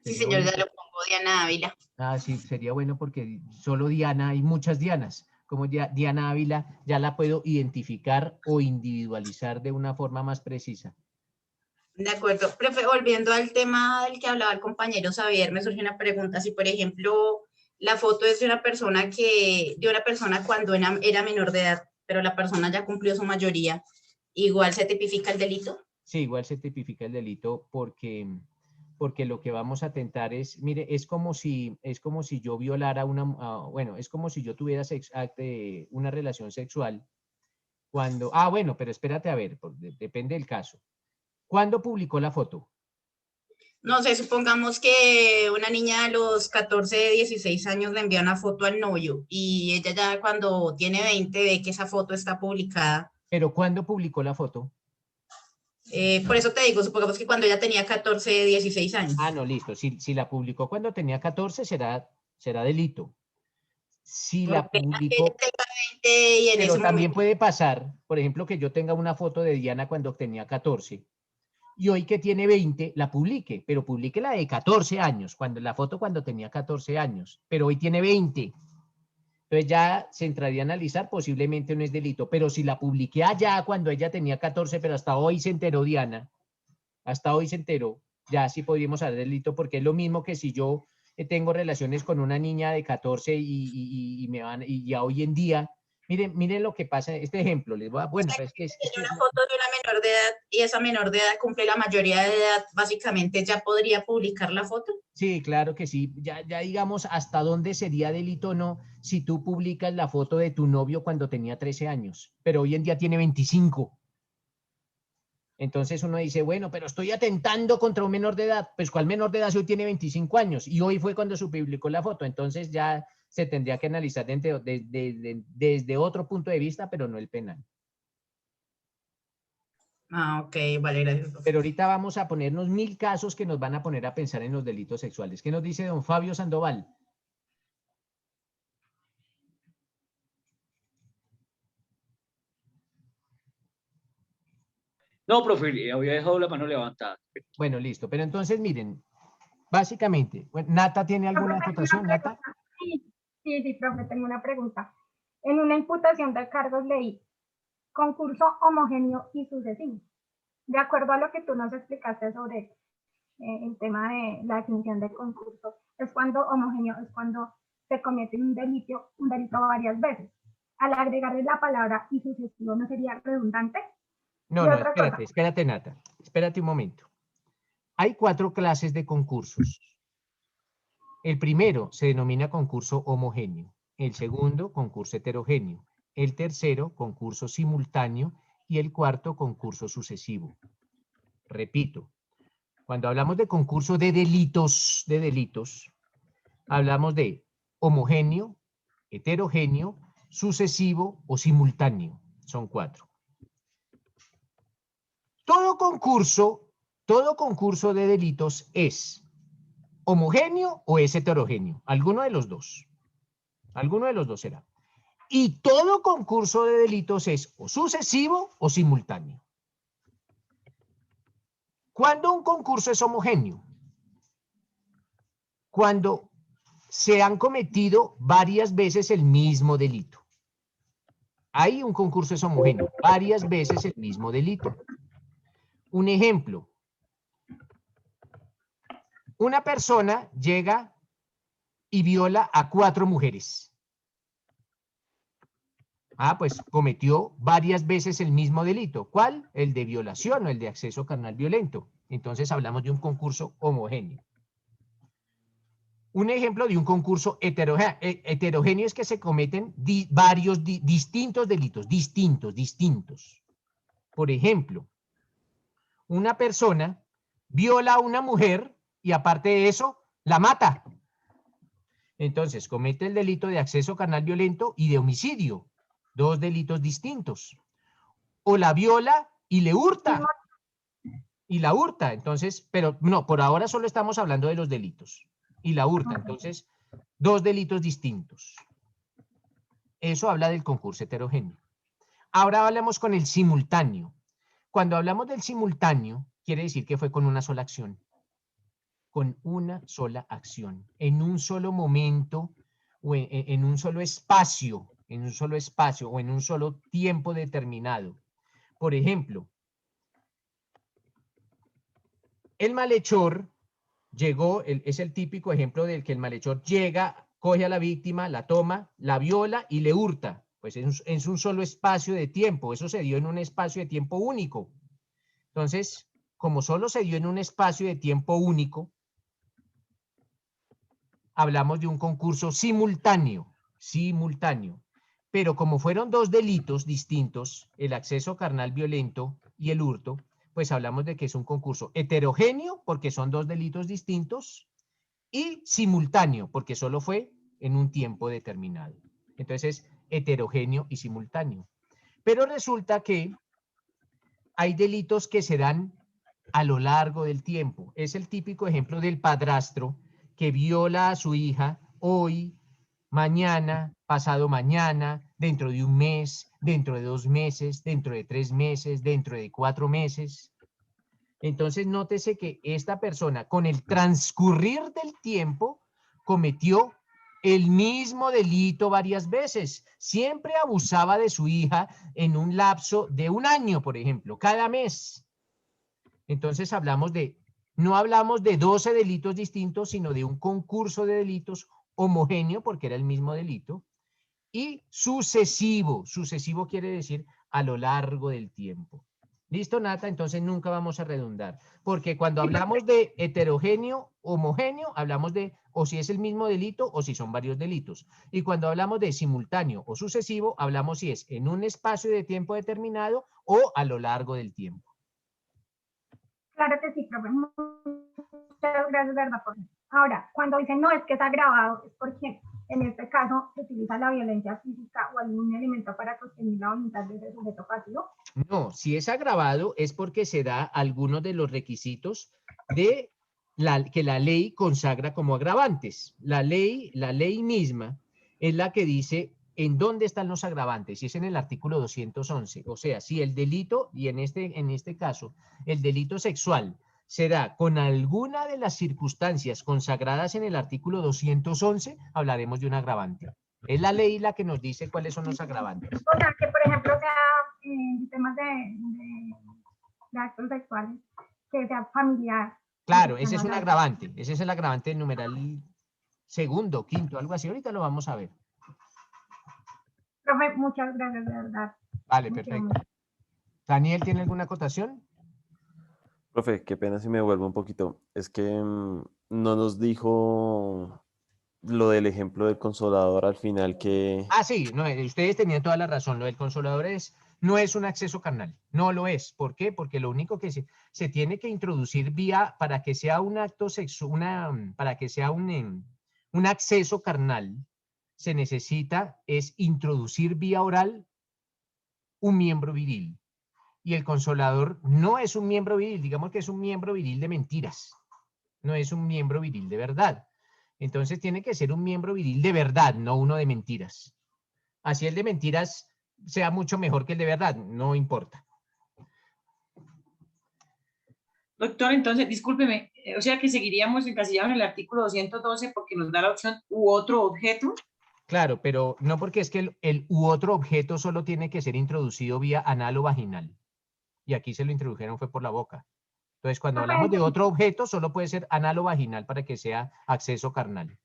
Sí, Sería señor, bueno ya lo pongo, Diana Ávila. sí, sería bueno porque solo Diana, hay muchas Dianas. Como Diana Ávila, ya la puedo identificar o individualizar de una forma más precisa. De acuerdo. Profe, volviendo al tema del que hablaba el compañero Xavier, me surge una pregunta. Si, por ejemplo, la foto es de una persona cuando era menor de edad, pero la persona ya cumplió su mayoría, ¿igual se tipifica el delito? Sí, igual se tipifica el delito porque lo que vamos a atentar es, mire, es como si yo violara bueno, es como si yo tuviera una relación sexual cuando, bueno, pero espérate a ver, depende del caso. ¿Cuándo publicó la foto? No sé, supongamos que una niña a los 14, 16 años le envía una foto al novio y ella ya cuando tiene 20 ve que esa foto está publicada. ¿Pero cuándo publicó la foto? Por eso te digo, supongamos que cuando ella tenía 14, 16 años. Ah, no, listo. Si la publicó cuando tenía 14 será delito. Si la publicó, pero también puede pasar, por ejemplo, que yo tenga una foto de Diana cuando tenía 14 y hoy que tiene 20 la publique, pero publique la de 14 años, la foto cuando tenía 14 años, pero hoy tiene 20. Entonces ya se entraría a analizar, posiblemente no es delito, pero si la publiqué allá cuando ella tenía 14, pero hasta hoy se enteró Diana, hasta hoy se enteró, ya sí podríamos hacer delito, porque es lo mismo que si yo tengo relaciones con una niña de 14 y ya hoy en día, miren lo que pasa, este ejemplo, les voy a, bueno, es que tiene una foto de una menor de edad y esa menor de edad cumple la mayoría de edad, básicamente ya podría publicar la foto. Sí, claro que sí, ya digamos hasta dónde sería delito o no si tú publicas la foto de tu novio cuando tenía 13 años, pero hoy en día tiene 25. Entonces uno dice, bueno, pero estoy atentando contra un menor de edad. Pues ¿cuál menor de edad si hoy tiene 25 años? Y hoy fue cuando se publicó la foto. Entonces ya se tendría que analizar desde otro punto de vista, pero no el penal. Ah, ok, vale, gracias. Pero ahorita vamos a ponernos 1000 casos que nos van a poner a pensar en los delitos sexuales. ¿Qué nos dice don Fabio Sandoval? No, profe, había dejado la mano levantada. Bueno, listo. Pero entonces, miren, básicamente, ¿Nata tiene alguna acotación, Nata? Sí, profe, tengo una pregunta. En una imputación de cargos leí concurso homogéneo y sucesivo. De acuerdo a lo que tú nos explicaste sobre el tema de la definición de concurso, es cuando homogéneo es cuando se comete un delito varias veces. Al agregarle la palabra y sucesivo, ¿no sería redundante? No, espérate, Nata. Espérate un momento. Hay 4 clases de concursos. El primero se denomina concurso homogéneo. El segundo, concurso heterogéneo. El tercero, concurso simultáneo. Y el cuarto, concurso sucesivo. Repito, cuando hablamos de concurso de delitos, hablamos de homogéneo, heterogéneo, sucesivo o simultáneo. Son 4. Todo concurso de delitos es homogéneo o es heterogéneo. Alguno de los dos. Alguno de los dos será. Y todo concurso de delitos es o sucesivo o simultáneo. ¿Cuándo un concurso es homogéneo? Cuando se han cometido varias veces el mismo delito. Ahí un concurso es homogéneo, varias veces el mismo delito. Un ejemplo. Una persona llega y viola a 4 mujeres. Pues cometió varias veces el mismo delito. ¿Cuál? El de violación o el de acceso carnal violento. Entonces hablamos de un concurso homogéneo. Un ejemplo de un concurso heterogéneo es que se cometen varios distintos delitos, distintos. Por ejemplo, una persona viola a una mujer y aparte de eso, la mata. Entonces, comete el delito de acceso carnal violento y de homicidio. 2 delitos distintos. O la viola y le hurta. Y la hurta. Entonces, pero no, por ahora solo estamos hablando de los delitos. Y la hurta. Entonces, 2 delitos distintos. Eso habla del concurso heterogéneo. Ahora hablamos con el simultáneo. Cuando hablamos del simultáneo, quiere decir que fue con una sola acción. Con una sola acción. En un solo momento o en un solo espacio. O en un solo tiempo determinado. Por ejemplo, el malhechor llegó, es el típico ejemplo del que el malhechor llega, coge a la víctima, la toma, la viola y le hurta. Pues es un solo espacio de tiempo, eso se dio en un espacio de tiempo único. Entonces, como solo se dio en un espacio de tiempo único, hablamos de un concurso simultáneo. Pero como fueron dos delitos distintos, el acceso carnal violento y el hurto, pues hablamos de que es un concurso heterogéneo, porque son dos delitos distintos, y simultáneo, porque solo fue en un tiempo determinado. Entonces es heterogéneo y simultáneo. Pero resulta que hay delitos que se dan a lo largo del tiempo. Es el típico ejemplo del padrastro que viola a su hija hoy, mañana, pasado mañana, dentro de un mes, dentro de 2 meses, dentro de 3 meses, dentro de 4 meses. Entonces, nótese que esta persona, con el transcurrir del tiempo, cometió el mismo delito varias veces. Siempre abusaba de su hija en un lapso de 1 año, por ejemplo, cada mes. Entonces, no hablamos de 12 delitos distintos, sino de un concurso de delitos homogéneo, porque era el mismo delito, y sucesivo. Sucesivo quiere decir a lo largo del tiempo. ¿Listo, Nata? Entonces nunca vamos a redundar, porque cuando hablamos de heterogéneo, homogéneo, hablamos de o si es el mismo delito o si son varios delitos. Y cuando hablamos de simultáneo o sucesivo, hablamos si es en un espacio de tiempo determinado o a lo largo del tiempo. Claro que sí, profe. Muchas gracias, verdad. Ahora, cuando dicen no, es que es agravado, es porque en este caso se utiliza la violencia física o algún elemento para sostener la voluntad de ese sujeto pasivo. No, si es agravado es porque se da algunos de los requisitos de que la ley consagra como agravantes. La ley misma es la que dice en dónde están los agravantes, y es en el artículo 211. O sea, si el delito, y en este caso, el delito sexual se da con alguna de las circunstancias consagradas en el artículo 211, hablaremos de un agravante. Es la ley la que nos dice cuáles son los agravantes. O sea, que por ejemplo sea en temas de actos sexuales, que sea familiar. Claro, ese es un agravante. Ese es el agravante del numeral segundo, quinto, algo así. Ahorita lo vamos a ver. Profe, muchas gracias, de verdad. Vale, perfecto. Daniel, ¿tiene alguna acotación? Profe, qué pena si me vuelvo un poquito. Es que no nos dijo lo del ejemplo del consolador al final que... Ah, sí, no, ustedes tenían toda la razón. Lo del consolador no es un acceso carnal. No lo es. ¿Por qué? Porque lo único que se tiene que introducir para que sea un acto sexual, para que sea un acceso carnal, se necesita es introducir vía oral un miembro viril. Y el consolador no es un miembro viril, digamos que es un miembro viril de mentiras. No es un miembro viril de verdad. Entonces tiene que ser un miembro viril de verdad, no uno de mentiras. Así el de mentiras sea mucho mejor que el de verdad, no importa. Doctor, entonces, discúlpeme, o sea que seguiríamos encasillados en el artículo 212 porque nos da la opción u otro objeto. Claro, pero no, porque es que el u otro objeto solo tiene que ser introducido vía anal o vaginal. Y aquí se lo introdujeron fue por la boca. Entonces, cuando hablamos de otro objeto, solo puede ser anal o vaginal para que sea acceso carnal.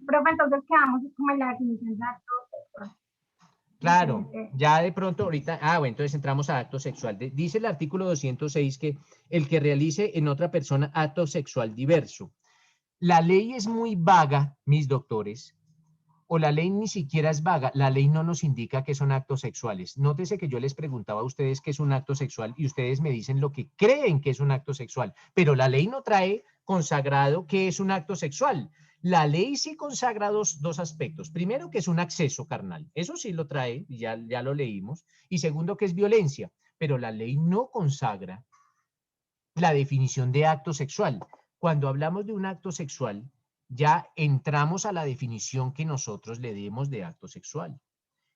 Profe, entonces quedamos como en la definición de acto sexual. Claro, ya de pronto ahorita, bueno, entonces entramos a acto sexual. Dice el artículo 206 que el que realice en otra persona acto sexual diverso. La ley es muy vaga, mis doctores, o la ley ni siquiera es vaga, la ley no nos indica que son actos sexuales. Nótese que yo les preguntaba a ustedes qué es un acto sexual y ustedes me dicen lo que creen que es un acto sexual, pero la ley no trae consagrado qué es un acto sexual. La ley sí consagra dos aspectos. Primero, que es un acceso carnal. Eso sí lo trae, ya lo leímos. Y segundo, que es violencia. Pero la ley no consagra la definición de acto sexual. Cuando hablamos de un acto sexual, ya entramos a la definición que nosotros le demos de acto sexual.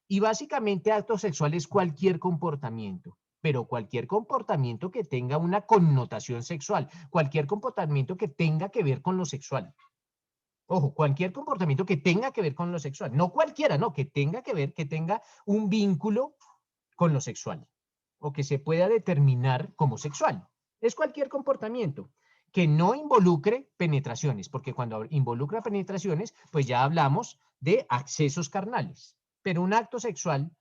Y básicamente acto sexual es cualquier comportamiento, pero cualquier comportamiento que tenga una connotación sexual, cualquier comportamiento que tenga que ver con lo sexual. Ojo, cualquier comportamiento que tenga que ver con lo sexual, no cualquiera, no, que tenga que ver, que tenga un vínculo con lo sexual o que se pueda determinar como sexual. Es cualquier comportamiento que no involucre penetraciones, porque cuando involucra penetraciones, pues ya hablamos de accesos carnales. Pero un acto sexual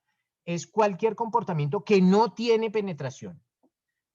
es cualquier comportamiento que no tiene penetración.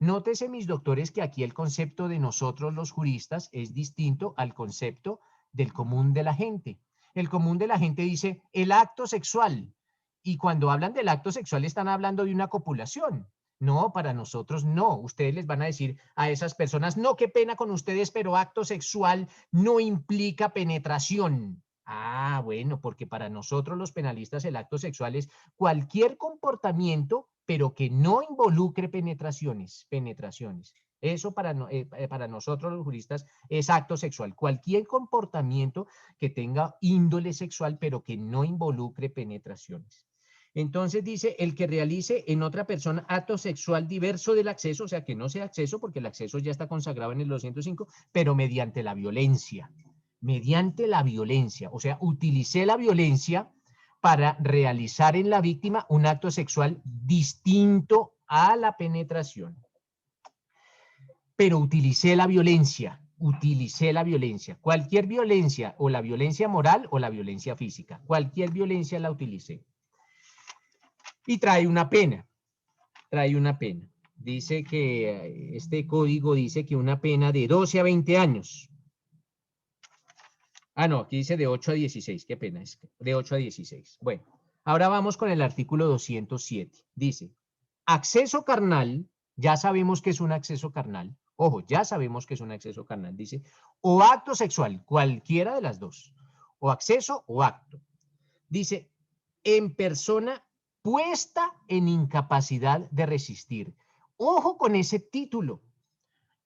Nótese, mis doctores, que aquí el concepto de nosotros los juristas es distinto al concepto del común de la gente. El común de la gente dice el acto sexual, y cuando hablan del acto sexual están hablando de una copulación. No, para nosotros no. Ustedes les van a decir a esas personas, no, qué pena con ustedes, pero acto sexual no implica penetración. Ah, bueno, porque para nosotros los penalistas el acto sexual es cualquier comportamiento, pero que no involucre penetraciones. Eso para nosotros los juristas es acto sexual. Cualquier comportamiento que tenga índole sexual, pero que no involucre penetraciones. Entonces dice, el que realice en otra persona acto sexual diverso del acceso, o sea, que no sea acceso, porque el acceso ya está consagrado en el 205, pero mediante la violencia. Mediante la violencia, o sea, utilicé la violencia para realizar en la víctima un acto sexual distinto a la penetración. Pero utilicé la violencia. Cualquier violencia, o la violencia moral o la violencia física. Cualquier violencia la utilicé. Y trae una pena. Dice que este código dice que una pena de 12 a 20 años. Ah, no, aquí dice de 8 a 16. Qué pena, es de 8 a 16. Bueno, ahora vamos con el artículo 207. Dice, acceso carnal, ya sabemos que es un acceso carnal. Ojo, ya sabemos que es un acceso carnal. Dice, o acto sexual, cualquiera de las dos. O acceso o acto. Dice, en persona puesta en incapacidad de resistir. Ojo con ese título.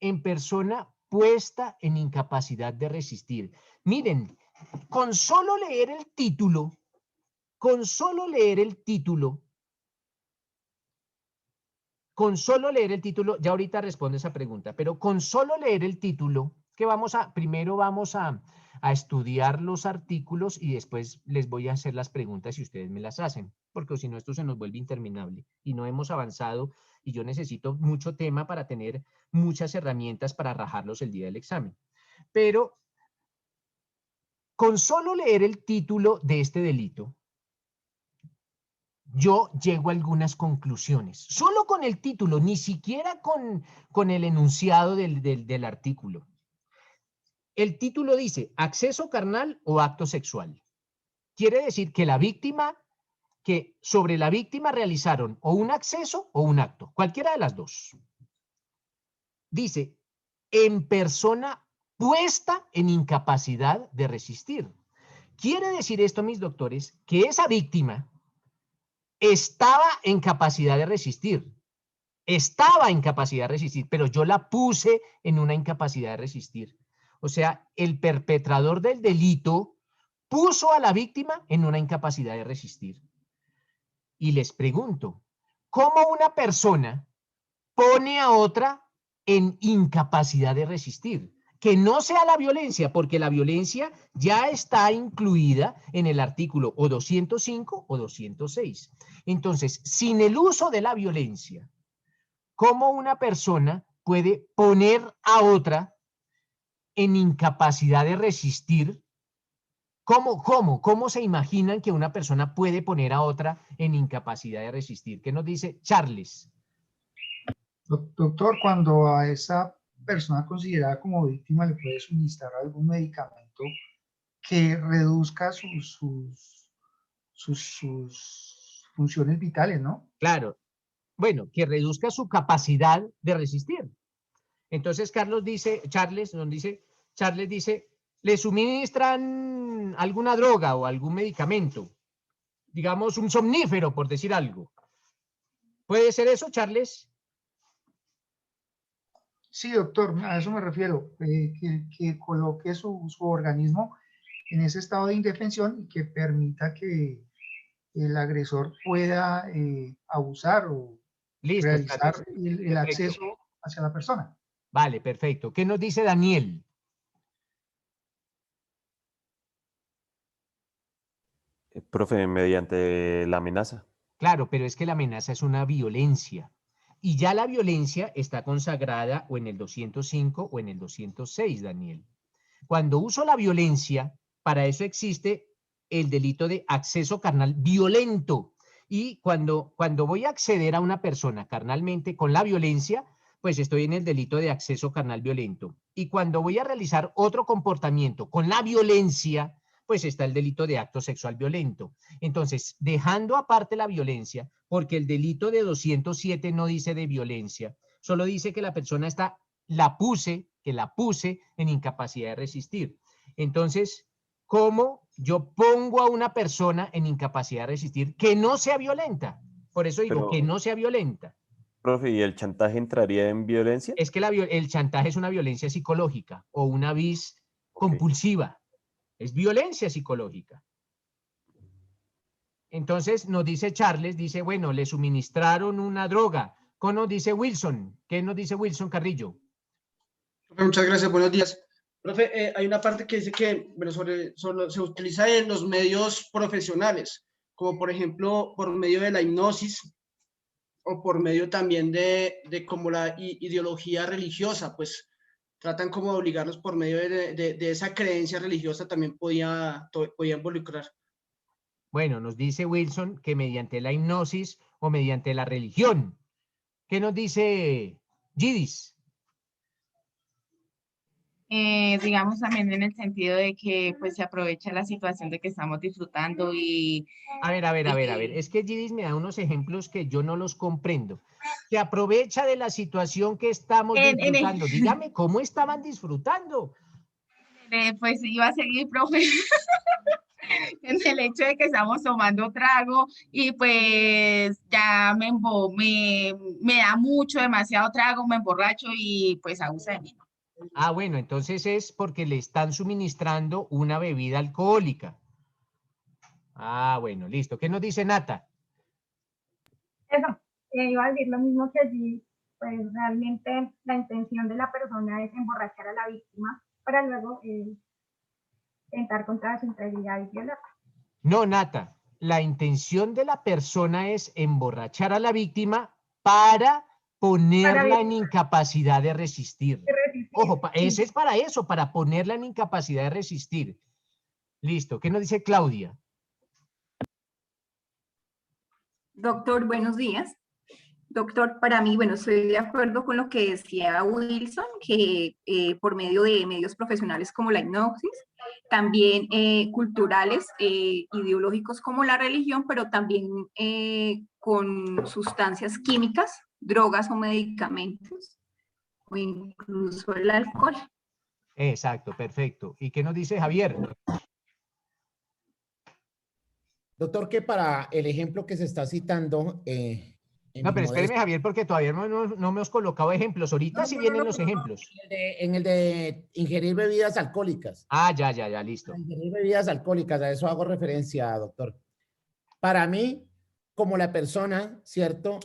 En persona puesta en incapacidad de resistir. Miren, con solo leer el título, ya ahorita respondo esa pregunta, pero con solo leer el título, que primero vamos a estudiar los artículos y después les voy a hacer las preguntas y ustedes me las hacen, porque si no esto se nos vuelve interminable y no hemos avanzado y yo necesito mucho tema para tener muchas herramientas para rajarlos el día del examen. Pero con solo leer el título de este delito, yo llego a algunas conclusiones. Solo con el título, ni siquiera con el enunciado del artículo. El título dice, acceso carnal o acto sexual. Quiere decir que sobre la víctima realizaron o un acceso o un acto, cualquiera de las dos. Dice, en persona puesta en incapacidad de resistir. Quiere decir esto, mis doctores, que esa víctima estaba en capacidad de resistir. Pero yo la puse en una incapacidad de resistir. O sea, el perpetrador del delito puso a la víctima en una incapacidad de resistir. Y les pregunto, ¿cómo una persona pone a otra en incapacidad de resistir? Que no sea la violencia, porque la violencia ya está incluida en el artículo o 205 o 206. Entonces, sin el uso de la violencia, ¿cómo una persona puede poner a otra en incapacidad de resistir? ¿Cómo se imaginan que una persona puede poner a otra en incapacidad de resistir? ¿Qué nos dice Charles? Doctor, cuando a esa persona considerada como víctima le puede suministrar algún medicamento que reduzca sus funciones vitales, ¿no? Claro. Bueno, que reduzca su capacidad de resistir. Entonces Charles dice, le suministran alguna droga o algún medicamento, digamos un somnífero, por decir algo. ¿Puede ser eso, Charles? Sí, doctor, a eso me refiero, que coloque su organismo en ese estado de indefensión y que permita que el agresor pueda abusar o realizar el acceso hacia la persona. Vale, perfecto. ¿Qué nos dice Daniel? Profe, mediante la amenaza. Claro, pero es que la amenaza es una violencia. Y ya la violencia está consagrada o en el 205 o en el 206, Daniel. Cuando uso la violencia, para eso existe el delito de acceso carnal violento. Y cuando voy a acceder a una persona carnalmente con la violencia, pues estoy en el delito de acceso carnal violento. Y cuando voy a realizar otro comportamiento con la violencia, pues está el delito de acto sexual violento. Entonces, dejando aparte la violencia, porque el delito de 207 no dice de violencia, solo dice que la persona la puse en incapacidad de resistir. Entonces, ¿cómo yo pongo a una persona en incapacidad de resistir que no sea violenta? Por eso digo que no sea violenta. Profe, ¿y el chantaje entraría en violencia? Es que el chantaje es una violencia psicológica o una vis compulsiva. Es violencia psicológica. Entonces nos dice Charles, dice, bueno, le suministraron una droga. ¿Cómo nos dice Wilson? ¿Qué nos dice Wilson Carrillo? Muchas gracias, buenos días. Profe, hay una parte que dice que bueno, se utiliza en los medios profesionales, como por ejemplo por medio de la hipnosis o por medio también de como la ideología religiosa, pues tratan como de obligarlos por medio de esa creencia religiosa también podía involucrar. Bueno, nos dice Wilson que mediante la hipnosis o mediante la religión. ¿Qué nos dice Gidis? Digamos también en el sentido de que pues se aprovecha la situación de que estamos disfrutando y... A ver. Es que Gidis me da unos ejemplos que yo no los comprendo. Se aprovecha de la situación que estamos disfrutando. Dígame, ¿cómo estaban disfrutando? Pues iba a seguir, profe. En el hecho de que estamos tomando trago y pues ya me da demasiado trago, me emborracho y pues abusa de mí. Ah, bueno, entonces es porque le están suministrando una bebida alcohólica. Ah, bueno, listo. ¿Qué nos dice Nata? Eso, iba a decir lo mismo que allí, pues realmente la intención de la persona es emborrachar a la víctima para luego intentar contra su integridad y violarla. No, Nata, la intención de la persona es emborrachar a la víctima para ponerla en incapacidad de resistir. Ojo, ese es para eso, para ponerla en incapacidad de resistir. Listo. ¿Qué nos dice Claudia? Doctor, buenos días. Doctor, para mí, bueno, estoy de acuerdo con lo que decía Wilson, que por medio de medios profesionales como la hipnosis, también culturales, ideológicos como la religión, pero también con sustancias químicas, drogas o medicamentos, o incluso el alcohol. Exacto, perfecto. ¿Y qué nos dice Javier? Doctor, que para el ejemplo que se está citando... no, pero espéreme, Javier, porque todavía no me has colocado ejemplos. Ahorita sí vienen los ejemplos. En el de ingerir bebidas alcohólicas. Ah, ya, listo. Ingerir bebidas alcohólicas, a eso hago referencia, doctor. Para mí, como la persona, ¿cierto?,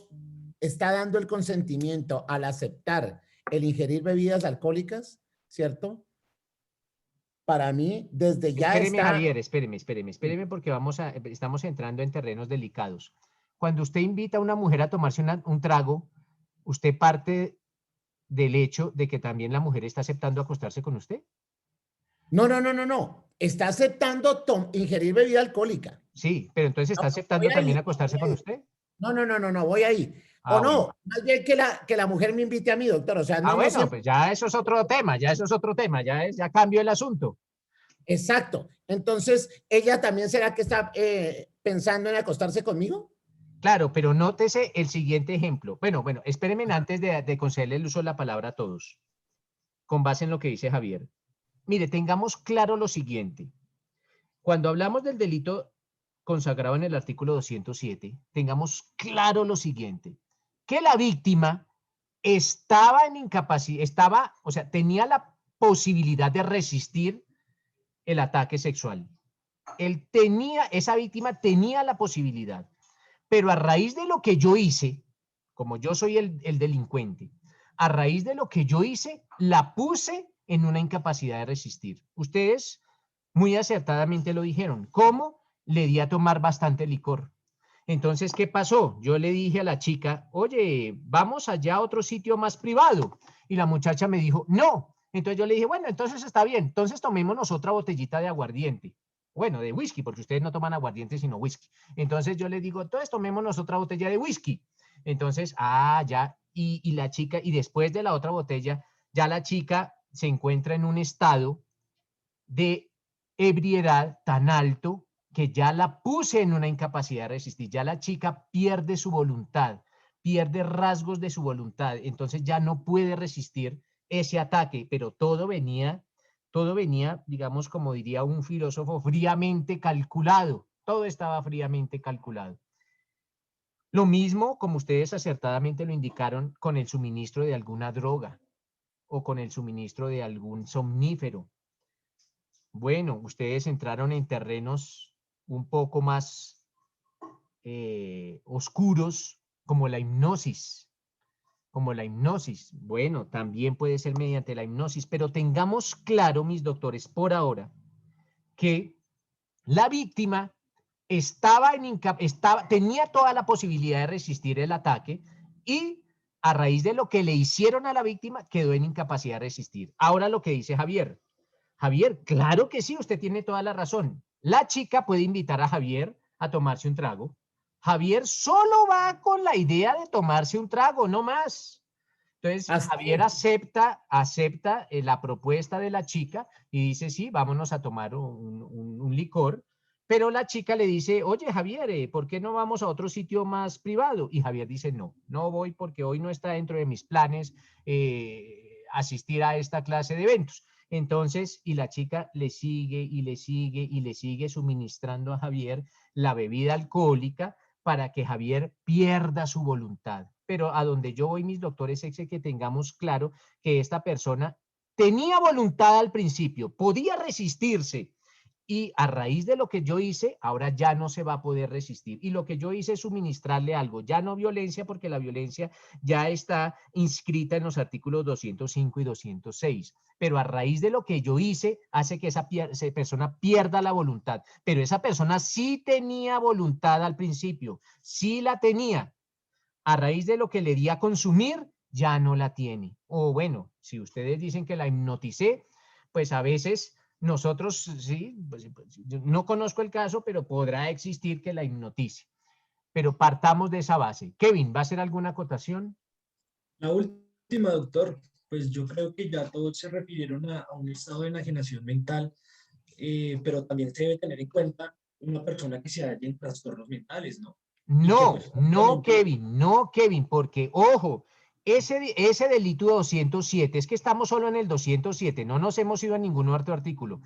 está dando el consentimiento al aceptar el ingerir bebidas alcohólicas, ¿cierto? Para mí, desde ya espéreme, está... Javier, espéreme porque estamos entrando en terrenos delicados. Cuando usted invita a una mujer a tomarse un trago, ¿usted parte del hecho de que también la mujer está aceptando acostarse con usted? No. Está aceptando ingerir bebida alcohólica. Sí, pero entonces está aceptando también acostarse con usted. No, voy ahí. Ah, o no, bueno. más bien que la mujer me invite a mí, doctor. O sea, no, bueno, siempre... pues ya eso es otro tema, ya cambió el asunto. Exacto. Entonces, ¿ella también será que está pensando en acostarse conmigo? Claro, pero nótese el siguiente ejemplo. Bueno, espérenme antes de concederle el uso de la palabra a todos, con base en lo que dice Javier. Mire, tengamos claro lo siguiente. Cuando hablamos del delito consagrado en el artículo 207, tengamos claro lo siguiente, que la víctima estaba en incapacidad, tenía la posibilidad de resistir el ataque sexual. Esa víctima tenía la posibilidad, pero a raíz de lo que yo hice, como yo soy el delincuente, a raíz de lo que yo hice, la puse en una incapacidad de resistir. Ustedes muy acertadamente lo dijeron. ¿Cómo? Le di a tomar bastante licor. Entonces, ¿qué pasó? Yo le dije a la chica, oye, vamos allá a otro sitio más privado. Y la muchacha me dijo, no. Entonces yo le dije, bueno, entonces está bien. Entonces tomémonos otra botellita de aguardiente. Bueno, de whisky, porque ustedes no toman aguardiente sino whisky. Entonces yo le digo, entonces tomémonos otra botella de whisky. Entonces, ya. Y la chica, y después de la otra botella, ya la chica se encuentra en un estado de ebriedad tan alto que ya la puse en una incapacidad de resistir. Ya la chica pierde su voluntad, pierde rasgos de su voluntad. Entonces ya no puede resistir ese ataque, pero todo venía, digamos, como diría un filósofo, fríamente calculado. Todo estaba fríamente calculado. Lo mismo, como ustedes acertadamente lo indicaron, con el suministro de alguna droga o con el suministro de algún somnífero. Bueno, ustedes entraron en terrenos un poco más oscuros, como la hipnosis. Bueno, también puede ser mediante la hipnosis, pero tengamos claro, mis doctores, por ahora, que la víctima tenía toda la posibilidad de resistir el ataque y a raíz de lo que le hicieron a la víctima quedó en incapacidad de resistir. Ahora lo que dice Javier. Javier, claro que sí, usted tiene toda la razón. La chica puede invitar a Javier a tomarse un trago. Javier solo va con la idea de tomarse un trago, no más. Entonces, Javier acepta la propuesta de la chica y dice, sí, vámonos a tomar un licor. Pero la chica le dice, oye, Javier, ¿por qué no vamos a otro sitio más privado? Y Javier dice, no voy porque hoy no está dentro de mis planes asistir a esta clase de eventos. Entonces, y la chica le sigue y le sigue y le sigue suministrando a Javier la bebida alcohólica para que Javier pierda su voluntad. Pero a donde yo voy, mis doctores, es que tengamos claro que esta persona tenía voluntad al principio, podía resistirse, y a raíz de lo que yo hice, ahora ya no se va a poder resistir. Y lo que yo hice es suministrarle algo, ya no violencia, porque la violencia ya está inscrita en los artículos 205 y 206. Pero a raíz de lo que yo hice, hace que esa persona pierda la voluntad. Pero esa persona sí tenía voluntad al principio, sí la tenía. A raíz de lo que le di a consumir, ya no la tiene. O bueno, si ustedes dicen que la hipnoticé, pues a veces nosotros, sí, pues, yo no conozco el caso, pero podrá existir que la hipnotice. Pero partamos de esa base. Kevin, ¿va a hacer alguna acotación? La última, doctor, pues yo creo que ya todos se refirieron a un estado de enajenación mental, pero también se debe tener en cuenta una persona que se halla en trastornos mentales, ¿no? No, Kevin, porque, ojo, ese delito de 207, es que estamos solo en el 207, no nos hemos ido a ningún otro artículo.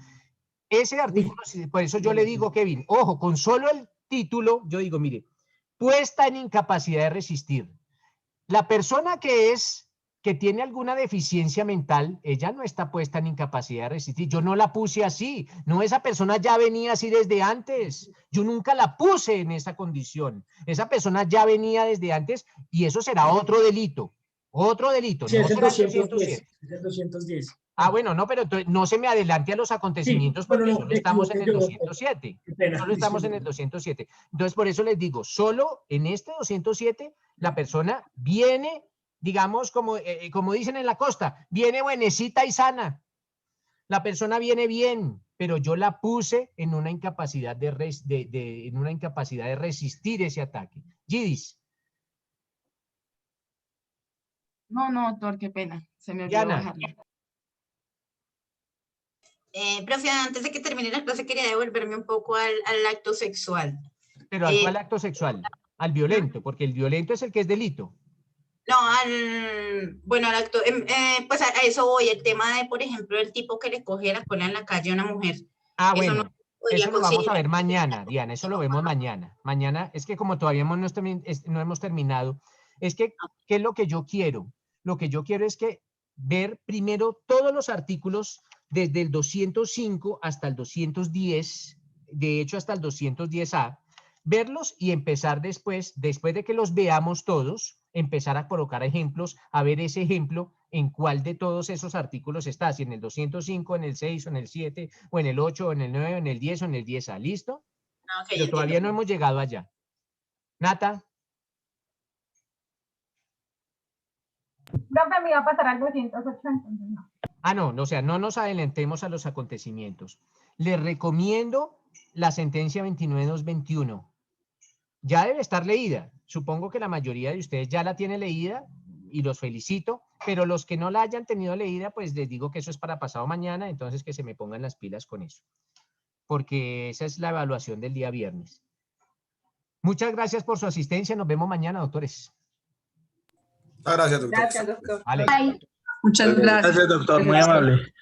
Ese artículo, por eso yo le digo, Kevin, ojo, con solo el título, yo digo, mire, puesta en incapacidad de resistir. La persona que tiene alguna deficiencia mental, ella no está puesta en incapacidad de resistir. Yo no la puse así. No, esa persona ya venía así desde antes. Yo nunca la puse en esa condición. Esa persona ya venía desde antes y eso será otro delito. Otro delito. Sí, no es el será 210. Es el 210. Ah, bueno, no, pero no se me adelante a los acontecimientos porque solo estamos en el 207. Solo estamos en el 207. Entonces, por eso les digo, solo en este 207 la persona viene, digamos, como dicen en la costa, viene buenecita y sana. La persona viene bien, pero yo la puse en una incapacidad en una incapacidad de resistir ese ataque. Gidis. No, doctor, qué pena. Se me olvidó Diana. bajarlo. Profe, antes de que termine la clase quería devolverme un poco al acto sexual. ¿Pero al cuál acto sexual? Al violento, porque el violento es el que es delito. No, al acto, pues a eso voy, el tema de, por ejemplo, el tipo que le coge la cola en la calle a una mujer. Ah, Eso bueno, no podría eso lo vamos a considerar- ver mañana, Diana, eso lo vemos mañana. Mañana, es que como todavía no hemos terminado, es que, ¿qué es lo que yo quiero? Lo que yo quiero es que ver primero todos los artículos desde el 205 hasta el 210, de hecho hasta el 210A, verlos y empezar después de que los veamos todos, empezar a colocar ejemplos, a ver ese ejemplo en cuál de todos esos artículos está, si en el 205, en el 6, o en el 7, o en el 8, o en el 9, o en el 10, o en el 10A. ¿Listo? Ah, ok, Pero entiendo. todavía no hemos llegado allá. Nata. Profe, me iba a pasar al 208, entonces no. Ah, no, o sea, no nos adelantemos a los acontecimientos. Les recomiendo la sentencia 29221. Ya debe estar leída. Supongo que la mayoría de ustedes ya la tiene leída y los felicito, pero los que no la hayan tenido leída, pues les digo que eso es para pasado mañana, entonces que se me pongan las pilas con eso, porque esa es la evaluación del día viernes. Muchas gracias por su asistencia. Nos vemos mañana, doctores. Gracias, doctor. Gracias, doctor. Vale. Muchas gracias. Gracias, doctor. Muy amable.